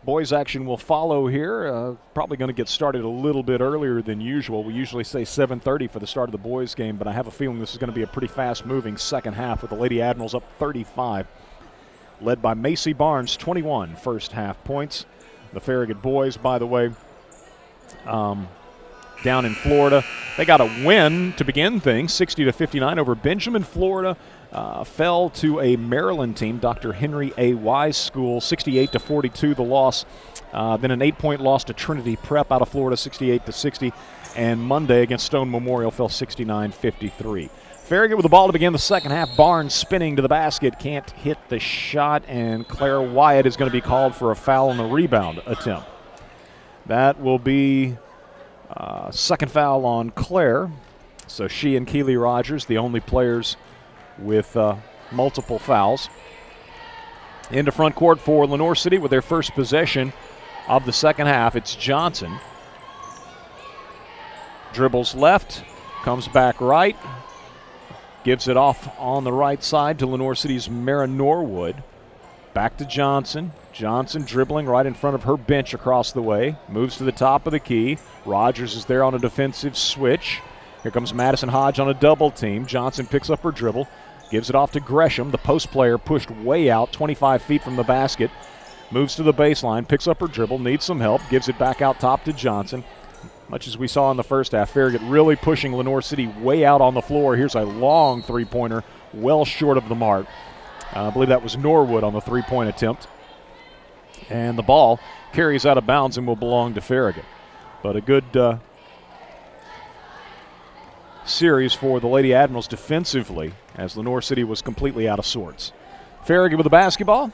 Boys action will follow here. Probably going to get started a little bit earlier than usual. We usually say 7:30 for the start of the boys game, but I have a feeling this is going to be a pretty fast-moving second half with the Lady Admirals up 35. Led by Macy Barnes, 21 first-half points. The Farragut boys, by the way, down in Florida, they got a win to begin things, 60-59 over Benjamin, Florida. Fell to a Maryland team, Dr. Henry A. Wise School, 68-42 the loss. Then an 8-point loss to Trinity Prep out of Florida, 68-60. And Monday against Stone Memorial fell 69-53. Farragut with the ball to begin the second half. Barnes spinning to the basket, can't hit the shot, and Claire Wyatt is going to be called for a foul on the rebound attempt. That will be second foul on Claire. So she and Keely Rogers, the only players with multiple fouls. Into front court for Lenoir City with their first possession of the second half. It's Johnson. Dribbles left, comes back right, gives it off on the right side to Lenoir City's Mara Norwood. Back to Johnson. Johnson dribbling right in front of her bench across the way. Moves to the top of the key. Rogers is there on a defensive switch. Here comes Madison Hodge on a double team. Johnson picks up her dribble. Gives it off to Gresham. The post player pushed way out, 25 feet from the basket. Moves to the baseline, picks up her dribble, needs some help, gives it back out top to Johnson. Much as we saw in the first half, Farragut really pushing Lenoir City way out on the floor. Here's a long three-pointer, well short of the mark. I believe that was Norwood on the three-point attempt. And the ball carries out of bounds and will belong to Farragut. But a good series for the Lady Admirals defensively, as Lenoir City was completely out of sorts. Farragut with the basketball.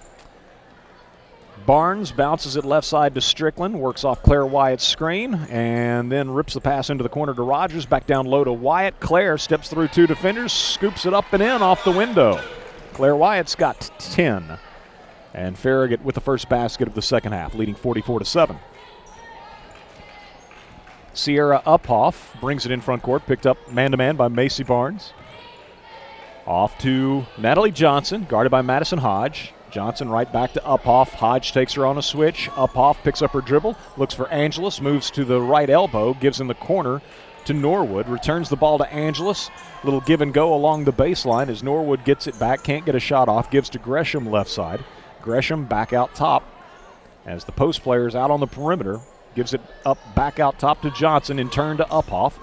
Barnes bounces it left side to Strickland, works off Claire Wyatt's screen, and then rips the pass into the corner to Rogers. Back down low to Wyatt. Claire steps through 2 defenders, scoops it up and in off the window. Claire Wyatt's got 10. And Farragut with the first basket of the second half, leading 44-7. Sierra Uphoff brings it in front court, picked up man-to-man by Macy Barnes. Off to Natalie Johnson, guarded by Madison Hodge. Johnson right back to Uphoff. Hodge takes her on a switch. Uphoff picks up her dribble, looks for Angelus, moves to the right elbow, gives in the corner to Norwood, returns the ball to Angelus. Little give and go along the baseline as Norwood gets it back, can't get a shot off, gives to Gresham left side. Gresham back out top as the post player is out on the perimeter. Gives it up back out top to Johnson, in turn to Uphoff.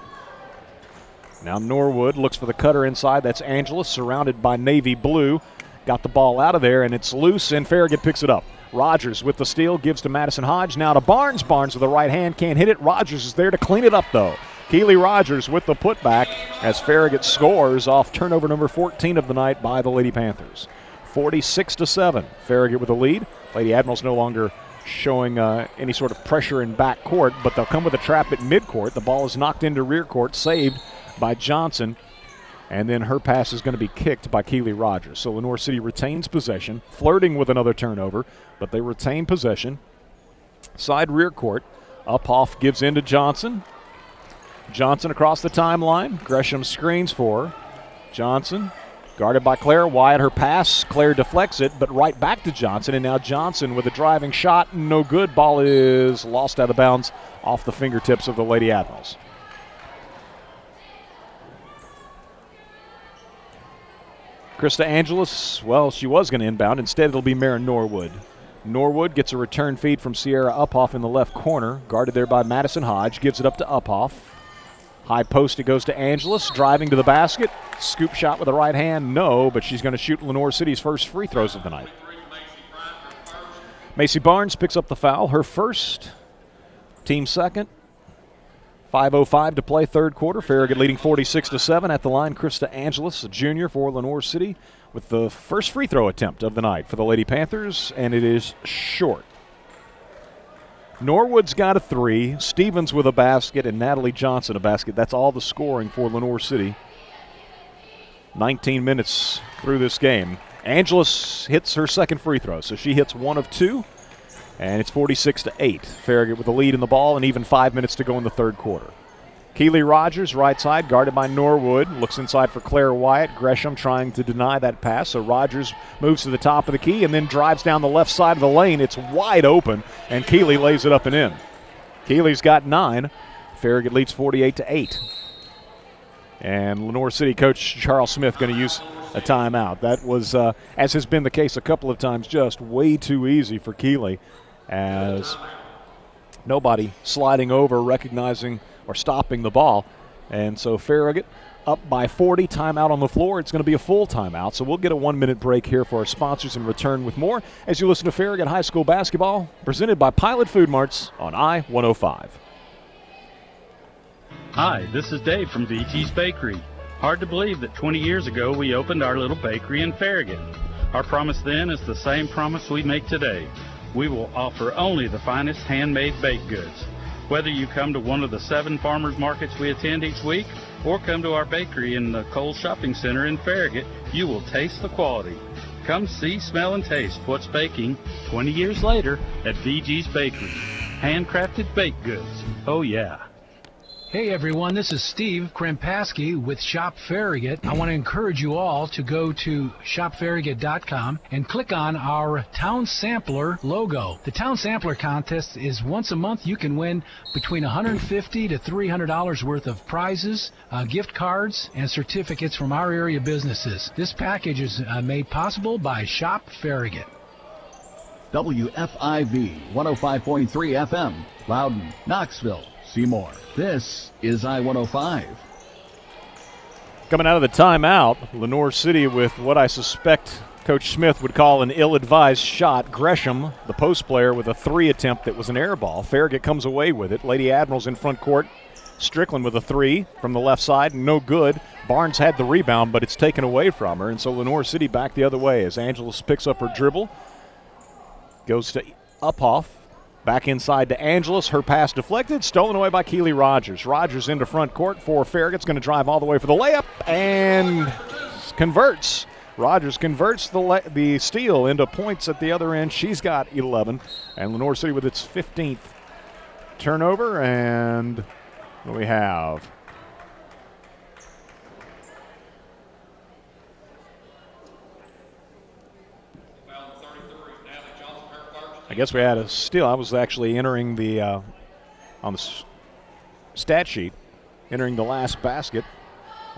Now Norwood looks for the cutter inside. That's Angelus, surrounded by navy blue. Got the ball out of there, and it's loose, and Farragut picks it up. Rogers with the steal, gives to Madison Hodge. Now to Barnes. Barnes with the right hand, can't hit it. Rogers is there to clean it up, though. Keely Rogers with the putback as Farragut scores off turnover number 14 of the night by the Lady Panthers. 46-7. Farragut with the lead. Lady Admirals no longer showing any sort of pressure in back court, but they'll come with a trap at midcourt. The ball is knocked into rear court, saved by Johnson, and then her pass is going to be kicked by Keely Rogers. So Lenoir City retains possession, flirting with another turnover, but they retain possession. Side rear court. Uphoff gives in to Johnson. Johnson across the timeline. Gresham screens for her. Johnson guarded by Claire Wyatt. Her pass, Claire deflects it, but right back to Johnson. And now Johnson with a driving shot. No good. Ball is lost out of bounds off the fingertips of the Lady Admirals. Krista Angelus, well, she was going to inbound. Instead, it'll be Maren Norwood. Norwood gets a return feed from Sierra Uphoff in the left corner. Guarded there by Madison Hodge. Gives it up to Uphoff. High post, it goes to Angelus, driving to the basket. Scoop shot with the right hand, no, but she's going to shoot Lenoir City's first free throws of the night. Macy Barnes picks up the foul, her first, team second. 5:05 to play, third quarter. Farragut leading 46-7 at the line. Krista Angelus, a junior for Lenoir City, with the first free throw attempt of the night for the Lady Panthers, and it is short. Norwood's got a 3, Stevens with a basket, and Natalie Johnson a basket. That's all the scoring for Lenoir City. 19 minutes through this game. Angelus hits her second free throw, so she hits 1 of 2, and it's 46-8. Farragut with the lead in the ball, and even 5 minutes to go in the third quarter. Keely Rogers, right side, guarded by Norwood. Looks inside for Claire Wyatt. Gresham trying to deny that pass. So Rogers moves to the top of the key and then drives down the left side of the lane. It's wide open, and Keely lays it up and in. Keely's got 9. Farragut leads 48-8. And Lenoir City coach Charles Smith going to use a timeout. That was, as has been the case a couple of times, just way too easy for Keely, as nobody sliding over, recognizing or stopping the ball. And so Farragut up by 40, timeout on the floor. It's going to be a full timeout, so we'll get a 1-minute break here for our sponsors and return with more as you listen to Farragut High School basketball, presented by Pilot Food Marts on I-105. Hi, this is Dave from VT's Bakery. Hard to believe that 20 years ago we opened our little bakery in Farragut. Our promise then is the same promise we make today. We will offer only the finest handmade baked goods. Whether you come to one of the 7 farmers markets we attend each week or come to our bakery in the Cole Shopping Center in Farragut, you will taste the quality. Come see, smell, and taste what's baking 20 years later at VG's Bakery. Handcrafted baked goods. Oh, yeah. Hey everyone, this is Steve Krempaski with Shop Farragut. I want to encourage you all to go to shopfarragut.com and click on our Town Sampler logo. The Town Sampler contest is once a month. You can win between $150 to $300 worth of prizes, gift cards, and certificates from our area businesses. This package is made possible by Shop Farragut. WFIV 105.3 FM, Loudon, Knoxville, Seymour. This is I-105. Coming out of the timeout, Lenoir City with what I suspect Coach Smith would call an ill-advised shot. Gresham, the post player, with a 3 attempt that was an air ball. Farragut comes away with it. Lady Admirals in front court. Strickland with a three from the left side, no good. Barnes had the rebound, but it's taken away from her, and so Lenoir City back the other way as Angeles picks up her dribble. Goes to Uphoff, back inside to Angeles. Her pass deflected, stolen away by Keely Rogers. Rogers into front court for Farragut's going to drive all the way for the layup and converts. Rogers converts the steal into points at the other end. She's got 11, and Lenoir City with its 15th turnover, and what do we have? I guess we had a steal. I was actually entering the on the stat sheet, entering the last basket,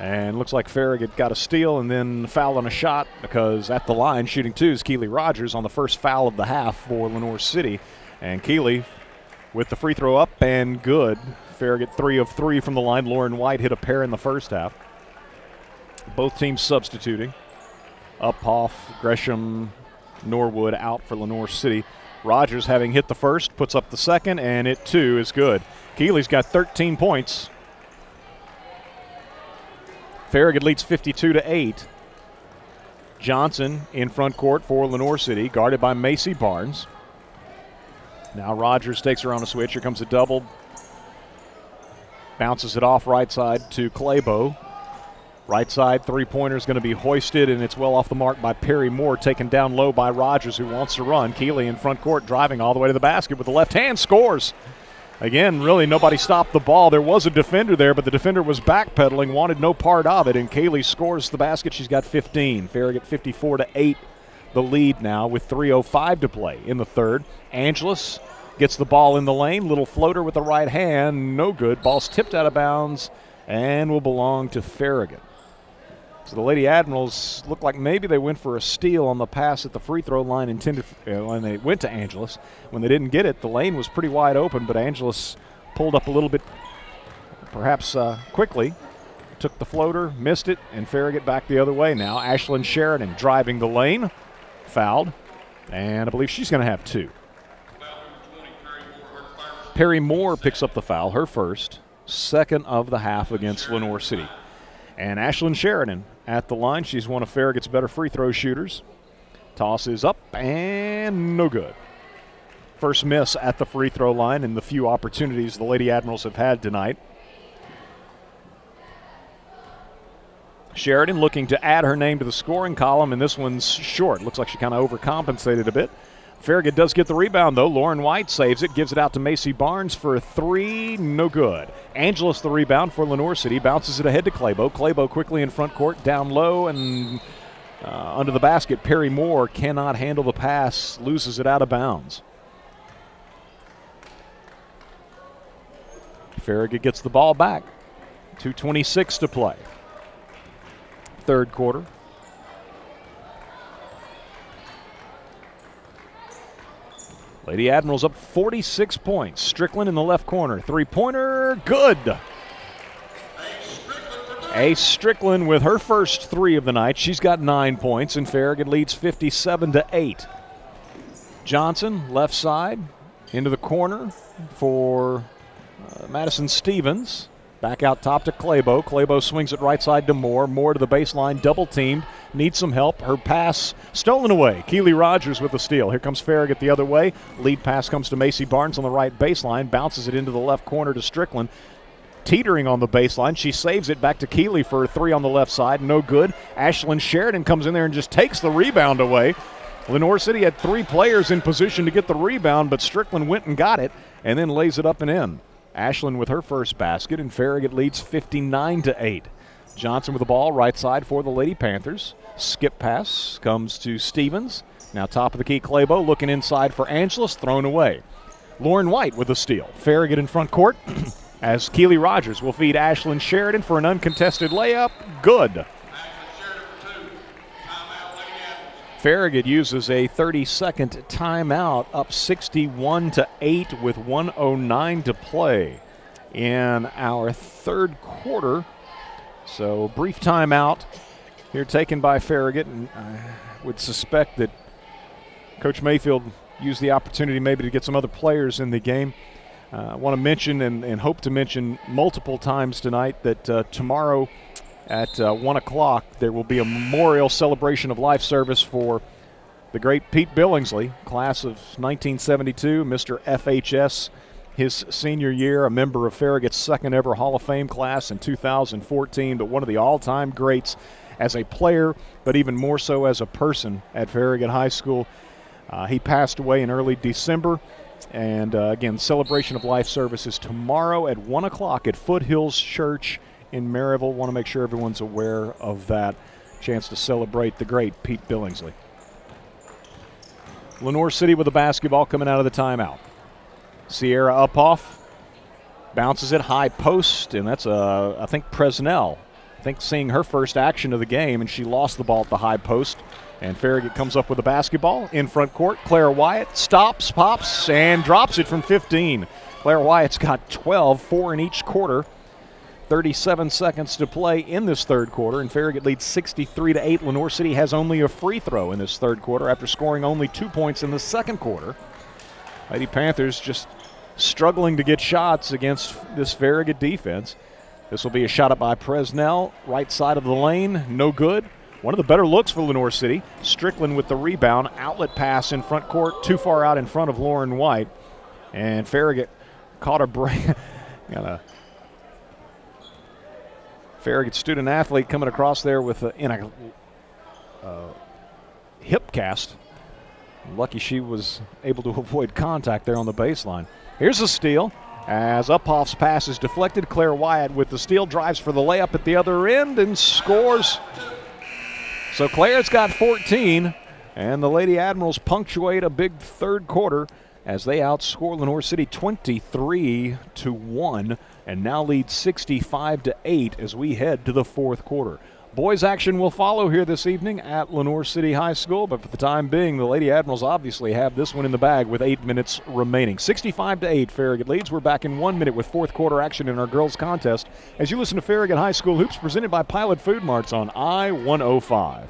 and looks like Farragut got a steal and then foul on a shot, because at the line shooting two is Keely Rogers on the first foul of the half for Lenoir City, and Keely with the free throw up and good. Farragut 3 of 3 from the line. Lauren White hit a pair in the first half. Both teams substituting. Uphoff, Gresham, Norwood out for Lenoir City. Rogers, having hit the first, puts up the second, and it too is good. Keely's got 13 points. Farragut leads 52-8. Johnson in front court for Lenoir City, guarded by Macy Barnes. Now Rogers takes her on a switch. Here comes a double. Bounces it off right side to Claybo. Right side three-pointer is going to be hoisted, and it's well off the mark by Perry Moore, taken down low by Rogers, who wants to run. Keely in front court, driving all the way to the basket with the left hand, scores. Again, really nobody stopped the ball. There was a defender there, but the defender was backpedaling, wanted no part of it, and Keely scores the basket. She's got 15. Farragut 54-8, the lead now with 3:05 to play in the third. Angeles gets the ball in the lane, little floater with the right hand, no good. Ball's tipped out of bounds and will belong to Farragut. So the Lady Admirals look like maybe they went for a steal on the pass at the free throw line intended when they went to Angeles. When they didn't get it, the lane was pretty wide open, but Angeles pulled up a little bit, perhaps quickly, took the floater, missed it, and Farragut back the other way now. Ashlyn Sheridan driving the lane, fouled, and I believe she's going to have two. Perry Moore picks up the foul, her first, second of the half against Lenoir City. And Ashlyn Sheridan at the line. She's one of Farragut's better free throw shooters. Toss is up and no good. First miss at the free throw line in the few opportunities the Lady Admirals have had tonight. Sheridan looking to add her name to the scoring column, and this one's short. Looks like she kind of overcompensated a bit. Farragut does get the rebound, though. Lauren White saves it, gives it out to Macy Barnes for a three, no good. Angeles the rebound for Lenoir City, bounces it ahead to Claybo. Claybo quickly in front court, down low, and under the basket. Perry Moore cannot handle the pass, loses it out of bounds. Farragut gets the ball back. 2:26 to play. Third quarter. Lady Admirals up 46 points. Strickland in the left corner. Three-pointer, good. Ace Strickland with her first three of the night. She's got 9 points, and Farragut leads 57-8. Johnson, left side, into the corner for Madison Stevens. Back out top to Claybo. Claybo swings it right side to Moore. Moore to the baseline, double-teamed. Needs some help. Her pass stolen away. Keely Rogers with the steal. Here comes Farragut the other way. Lead pass comes to Macy Barnes on the right baseline. Bounces it into the left corner to Strickland. Teetering on the baseline. She saves it back to Keely for a three on the left side. No good. Ashlyn Sheridan comes in there and just takes the rebound away. Lenoir City had three players in position to get the rebound, but Strickland went and got it and then lays it up and in. Ashlyn with her first basket, and Farragut leads 59-8. Johnson with the ball, right side for the Lady Panthers. Skip pass comes to Stevens. Now top of the key, Claybo looking inside for Angeles, thrown away. Lauren White with a steal. Farragut in front court as Keely Rogers will feed Ashlyn Sheridan for an uncontested layup. Good. Farragut uses a 30-second timeout, up 61-8 with 1:09 to play in our third quarter. So brief timeout here taken by Farragut, and I would suspect that Coach Mayfield used the opportunity maybe to get some other players in the game. I want to mention and hope to mention multiple times tonight that tomorrow at 1 o'clock there will be a memorial celebration of life service for the great Pete Billingsley, class of 1972, Mr. FHS, his senior year, a member of Farragut's second ever Hall of Fame class in 2014, but one of the all-time greats as a player, but even more so as a person at Farragut High School. He passed away in early December. And again, celebration of life service is tomorrow at 1 o'clock at Foothills Church in Maryville. Want to make sure everyone's aware of that. Chance to celebrate the great Pete Billingsley. Lenoir City with the basketball coming out of the timeout. Sierra Uphoff bounces it high post, and that's, I think, Presnell. I think seeing her first action of the game, and she lost the ball at the high post. And Farragut comes up with the basketball in front court. Claire Wyatt stops, pops, and drops it from 15. Claire Wyatt's got 12, 4 in each quarter. 37 seconds to play in this third quarter, and Farragut leads 63-8. Lenoir City has only a free throw in this third quarter after scoring only 2 points in the second quarter. Lady Panthers just struggling to get shots against this Farragut defense. This will be a shot up by Presnell, right side of the lane, no good. One of the better looks for Lenoir City. Strickland with the rebound. Outlet pass in front court. Too far out in front of Lauren White. And Farragut caught a break. Got a Farragut student athlete coming across there with in a hip cast. Lucky she was able to avoid contact there on the baseline. Here's a steal. As Uphoff's pass is deflected, Claire Wyatt with the steal drives for the layup at the other end and scores. So Claire's got 14, and the Lady Admirals punctuate a big third quarter as they outscore Lenoir City 23-1 and now lead 65-8 as we head to the fourth quarter. Boys action will follow here this evening at Lenoir City High School, but for the time being, the Lady Admirals obviously have this one in the bag with 8 minutes remaining. 65-8, Farragut leads. We're back in 1 minute with fourth quarter action in our girls contest as you listen to Farragut High School Hoops presented by Pilot Food Marts on I-105.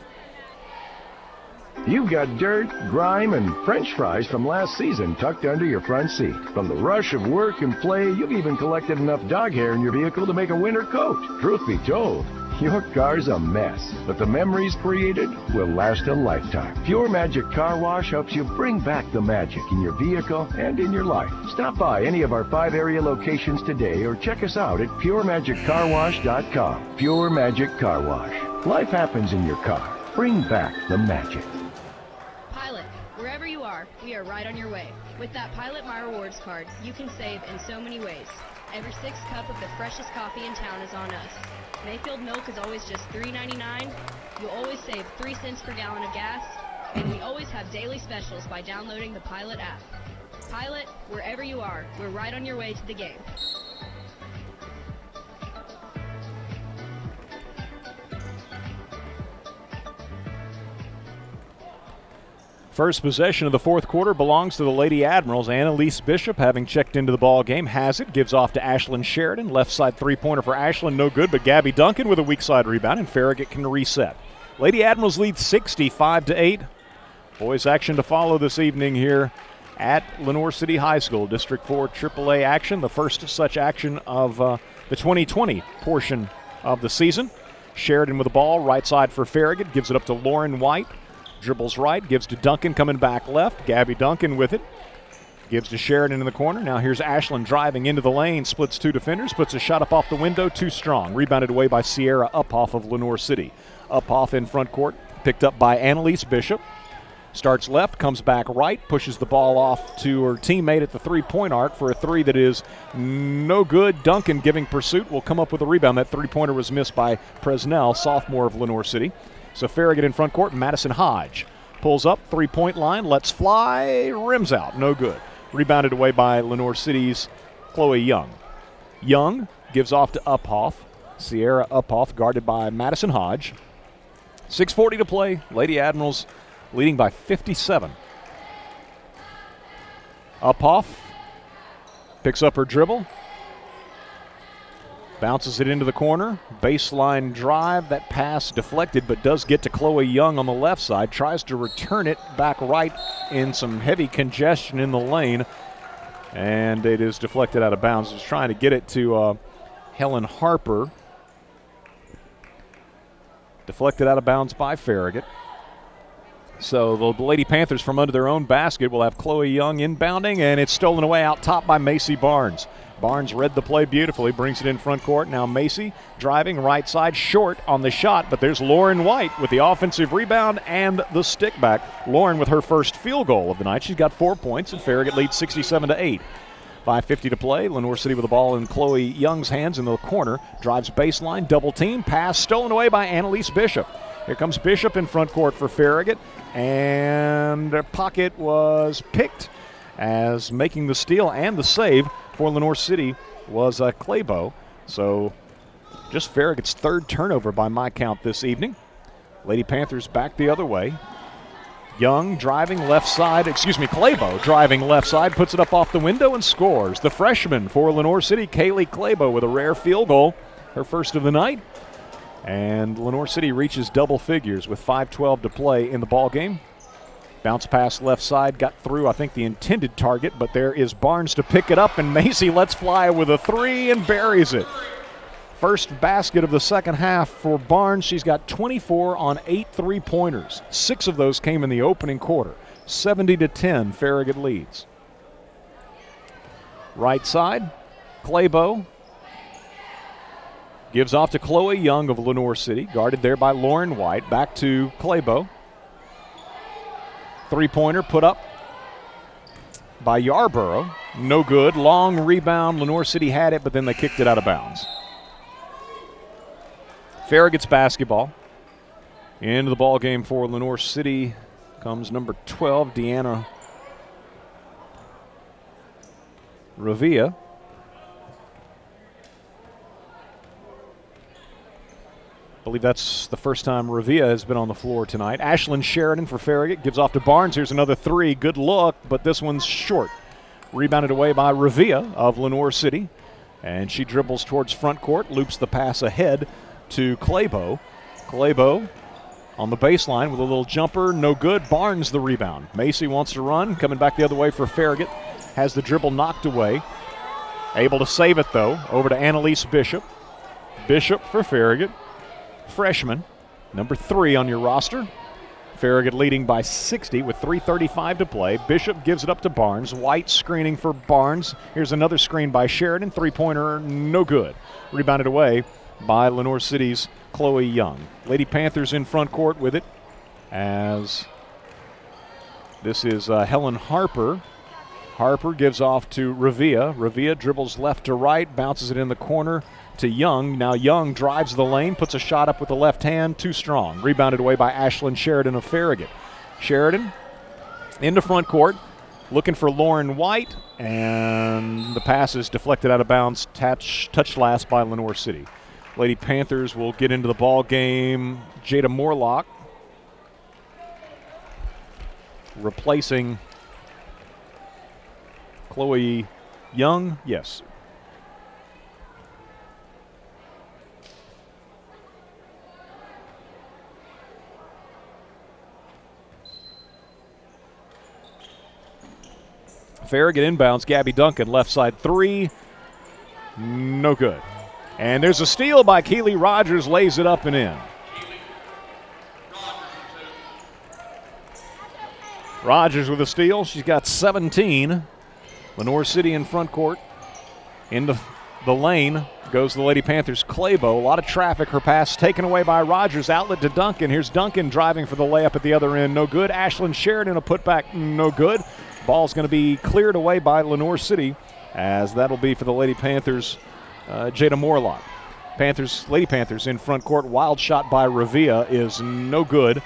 You've got dirt, grime, and French fries from last season tucked under your front seat. From the rush of work and play, you've even collected enough dog hair in your vehicle to make a winter coat. Truth be told, your car's a mess, but the memories created will last a lifetime. Pure Magic Car Wash helps you bring back the magic in your vehicle and in your life. Stop by any of our 5 area locations today or check us out at puremagiccarwash.com. Pure Magic Car Wash. Life happens in your car. Bring back the magic. Pilot, wherever you are, we are right on your way. With that Pilot My Rewards card, you can save in so many ways. Every 6th cup of the freshest coffee in town is on us. Mayfield milk is always just $3.99. You'll always save 3 cents per gallon of gas. And we always have daily specials by downloading the Pilot app. Pilot, wherever you are, we're right on your way to the game. First possession of the fourth quarter belongs to the Lady Admirals. Annalise Bishop, having checked into the ball game, has it. Gives off to Ashlyn Sheridan. Left side three-pointer for Ashlyn, no good, but Gabby Duncan with a weak side rebound, and Farragut can reset. Lady Admirals lead 65-8. Boys action to follow this evening here at Lenoir City High School. District 4 AAA action, the first such action of the 2020 portion of the season. Sheridan with the ball, right side for Farragut, gives it up to Lauren White. Dribbles right, gives to Duncan, coming back left. Gabby Duncan with it. Gives to Sheridan in the corner. Now here's Ashlyn driving into the lane, splits 2 defenders, puts a shot up off the window, too strong. Rebounded away by Sierra Uphoff of Lenoir City. Uphoff in front court, picked up by Annalise Bishop. Starts left, comes back right, pushes the ball off to her teammate at the three-point arc for a three that is no good. Duncan giving pursuit will come up with a rebound. That three-pointer was missed by Presnell, sophomore of Lenoir City. So Farragut in front court, Madison Hodge pulls up, three-point line, lets fly, rims out, no good. Rebounded away by Lenoir City's Chloe Young. Young gives off to Uphoff. Sierra Uphoff guarded by Madison Hodge. 6:40 to play. Lady Admirals leading by 57. Uphoff picks up her dribble. Bounces it into the corner. Baseline drive. That pass deflected, but does get to Chloe Young on the left side. Tries to return it back right in some heavy congestion in the lane. And it is deflected out of bounds. Just trying to get it to Helen Harper. Deflected out of bounds by Farragut. So the Lady Panthers from under their own basket will have Chloe Young inbounding, and it's stolen away out top by Macy Barnes. Barnes read the play beautifully, brings it in front court. Now Macy driving right side, short on the shot, but there's Lauren White with the offensive rebound and the stick back. Lauren with her first field goal of the night. She's got 4 points, and Farragut leads 67-8. 5:50 to play. Lenoir City with the ball in Chloe Young's hands in the corner. Drives baseline, double team, pass stolen away by Annalise Bishop. Here comes Bishop in front court for Farragut, and their pocket was picked as making the steal and the save for Lenoir City was Claybo. So just Farragut's third turnover by my count this evening. Lady Panthers back the other way. Young driving left side, Claybo driving left side, puts it up off the window and scores. The freshman for Lenoir City, Kaylee Claybo, with a rare field goal, her first of the night. And Lenoir City reaches double figures with 5:12 to play in the ball game. Bounce pass left side, got through, I think, the intended target, but there is Barnes to pick it up, and Macy lets fly with a three and buries it. First basket of the second half for Barnes. She's got 24 on 8 3-pointers. 6 of those came in the opening quarter. 70-10, Farragut leads. Right side, Claybo gives off to Chloe Young of Lenoir City, guarded there by Lauren White. Back to Claybo. Three-pointer put up by Yarborough. No good. Long rebound. Lenoir City had it, but then they kicked it out of bounds. Farragut's basketball. Into the ball game for Lenoir City comes number 12, Deanna Ravia. I believe that's the first time Ravia has been on the floor tonight. Ashlyn Sheridan for Farragut gives off to Barnes. Here's another three. Good look, but this one's short. Rebounded away by Ravia of Lenoir City. And she dribbles towards front court, loops the pass ahead to Claybo. Claybo on the baseline with a little jumper. No good. Barnes the rebound. Macy wants to run. Coming back the other way for Farragut. Has the dribble knocked away. Able to save it, though. Over to Annalise Bishop. Bishop for Farragut. Freshman, number 3 on your roster. Farragut leading by 60 with 3:35 to play. Bishop gives it up to Barnes. White screening for Barnes. Here's another screen by Sheridan. Three-pointer, no good. Rebounded away by Lenoir City's Chloe Young. Lady Panthers in front court with it, as this is Helen Harper. Harper gives off to Ravia. Ravia dribbles left to right, bounces it in the corner to Young. Now Young drives the lane, puts a shot up with the left hand, too strong. Rebounded away by Ashlyn Sheridan of Farragut. Sheridan into front court, looking for Lauren White, and the pass is deflected out of bounds, touched last by Lenoir City. Lady Panthers will get into the ball game. Jada Morlock replacing Chloe Young. Yes. Farragut inbounds. Gabby Duncan, left side three. No good. And there's a steal by Keely Rogers, lays it up and in. Rogers with a steal. She's got 17. Lenoir City in front court. Into the lane goes the Lady Panthers' Claybo. A lot of traffic. Her pass taken away by Rogers. Outlet to Duncan. Here's Duncan driving for the layup at the other end. No good. Ashlyn Sheridan, a putback. No good. Ball's going to be cleared away by Lenoir City, as that'll be for the Lady Panthers, Jada Morlock. Lady Panthers in front court. Wild shot by Ravia is no good.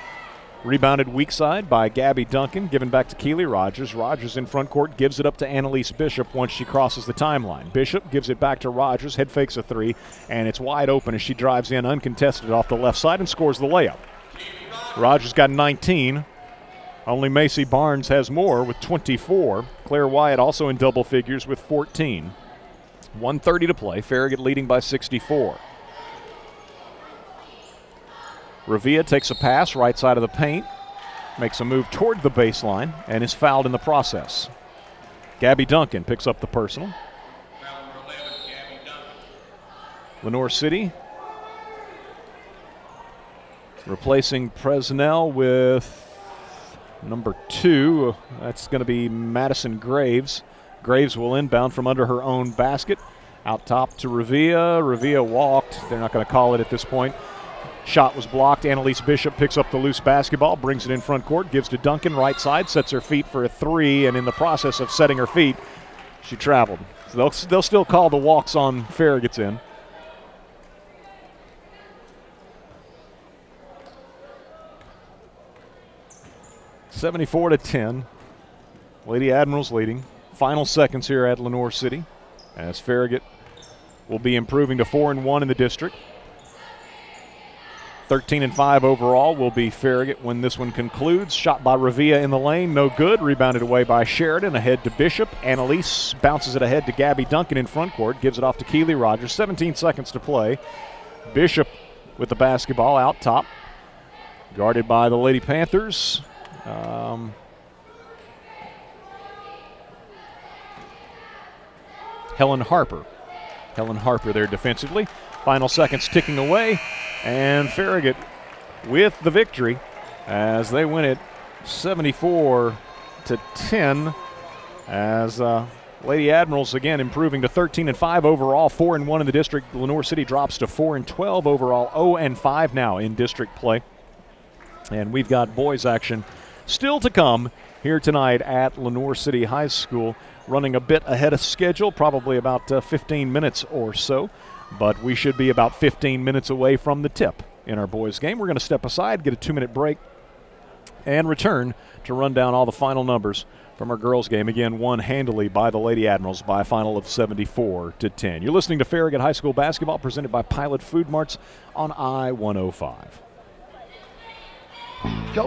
Rebounded weak side by Gabby Duncan, given back to Keely Rogers. Rogers in front court gives it up to Annalise Bishop once she crosses the timeline. Bishop gives it back to Rogers, head fakes a three, and it's wide open as she drives in uncontested off the left side and scores the layup. Rogers got 19. Only Macy Barnes has more with 24. Claire Wyatt also in double figures with 14. 1:30 to play. Farragut leading by 64. Ravia takes a pass right side of the paint, makes a move toward the baseline, and is fouled in the process. Gabby Duncan picks up the personal. Lenoir City replacing Presnell with number 2. That's going to be Madison Graves. Graves will inbound from under her own basket. Out top to Revia. Revia walked. They're not going to call it at this point. Shot was blocked. Annalise Bishop picks up the loose basketball, brings it in front court, gives to Duncan, right side, sets her feet for a 3, and in the process of setting her feet, she traveled. So they'll still call the walks on Farragut's in. (74-10). Lady Admirals leading. Final seconds here at Lenoir City, as Farragut will be improving to 4-1 in the district. 13-5 overall will be Farragut when this one concludes. Shot by Revia in the lane, no good. Rebounded away by Sheridan, ahead to Bishop. Annalise bounces it ahead to Gabby Duncan in front court, gives it off to Keely Rogers. 17 seconds to play. Bishop with the basketball out top, guarded by the Lady Panthers. Helen Harper there defensively. Final seconds ticking away, and Farragut with the victory as they win it 74-10, as Lady Admirals again improving to 13-5 overall, 4-1 in the district. Lenoir City drops to 4-12 overall, 0-5 now in district play. And we've got boys action still to come here tonight at Lenoir City High School, running a bit ahead of schedule, probably about 15 minutes or so. But we should be about 15 minutes away from the tip in our boys' game. We're going to step aside, get a 2-minute break, and return to run down all the final numbers from our girls' game. Again, won handily by the Lady Admirals by a final of 74-10. You're listening to Farragut High School basketball, presented by Pilot Food Marts on I-105. Go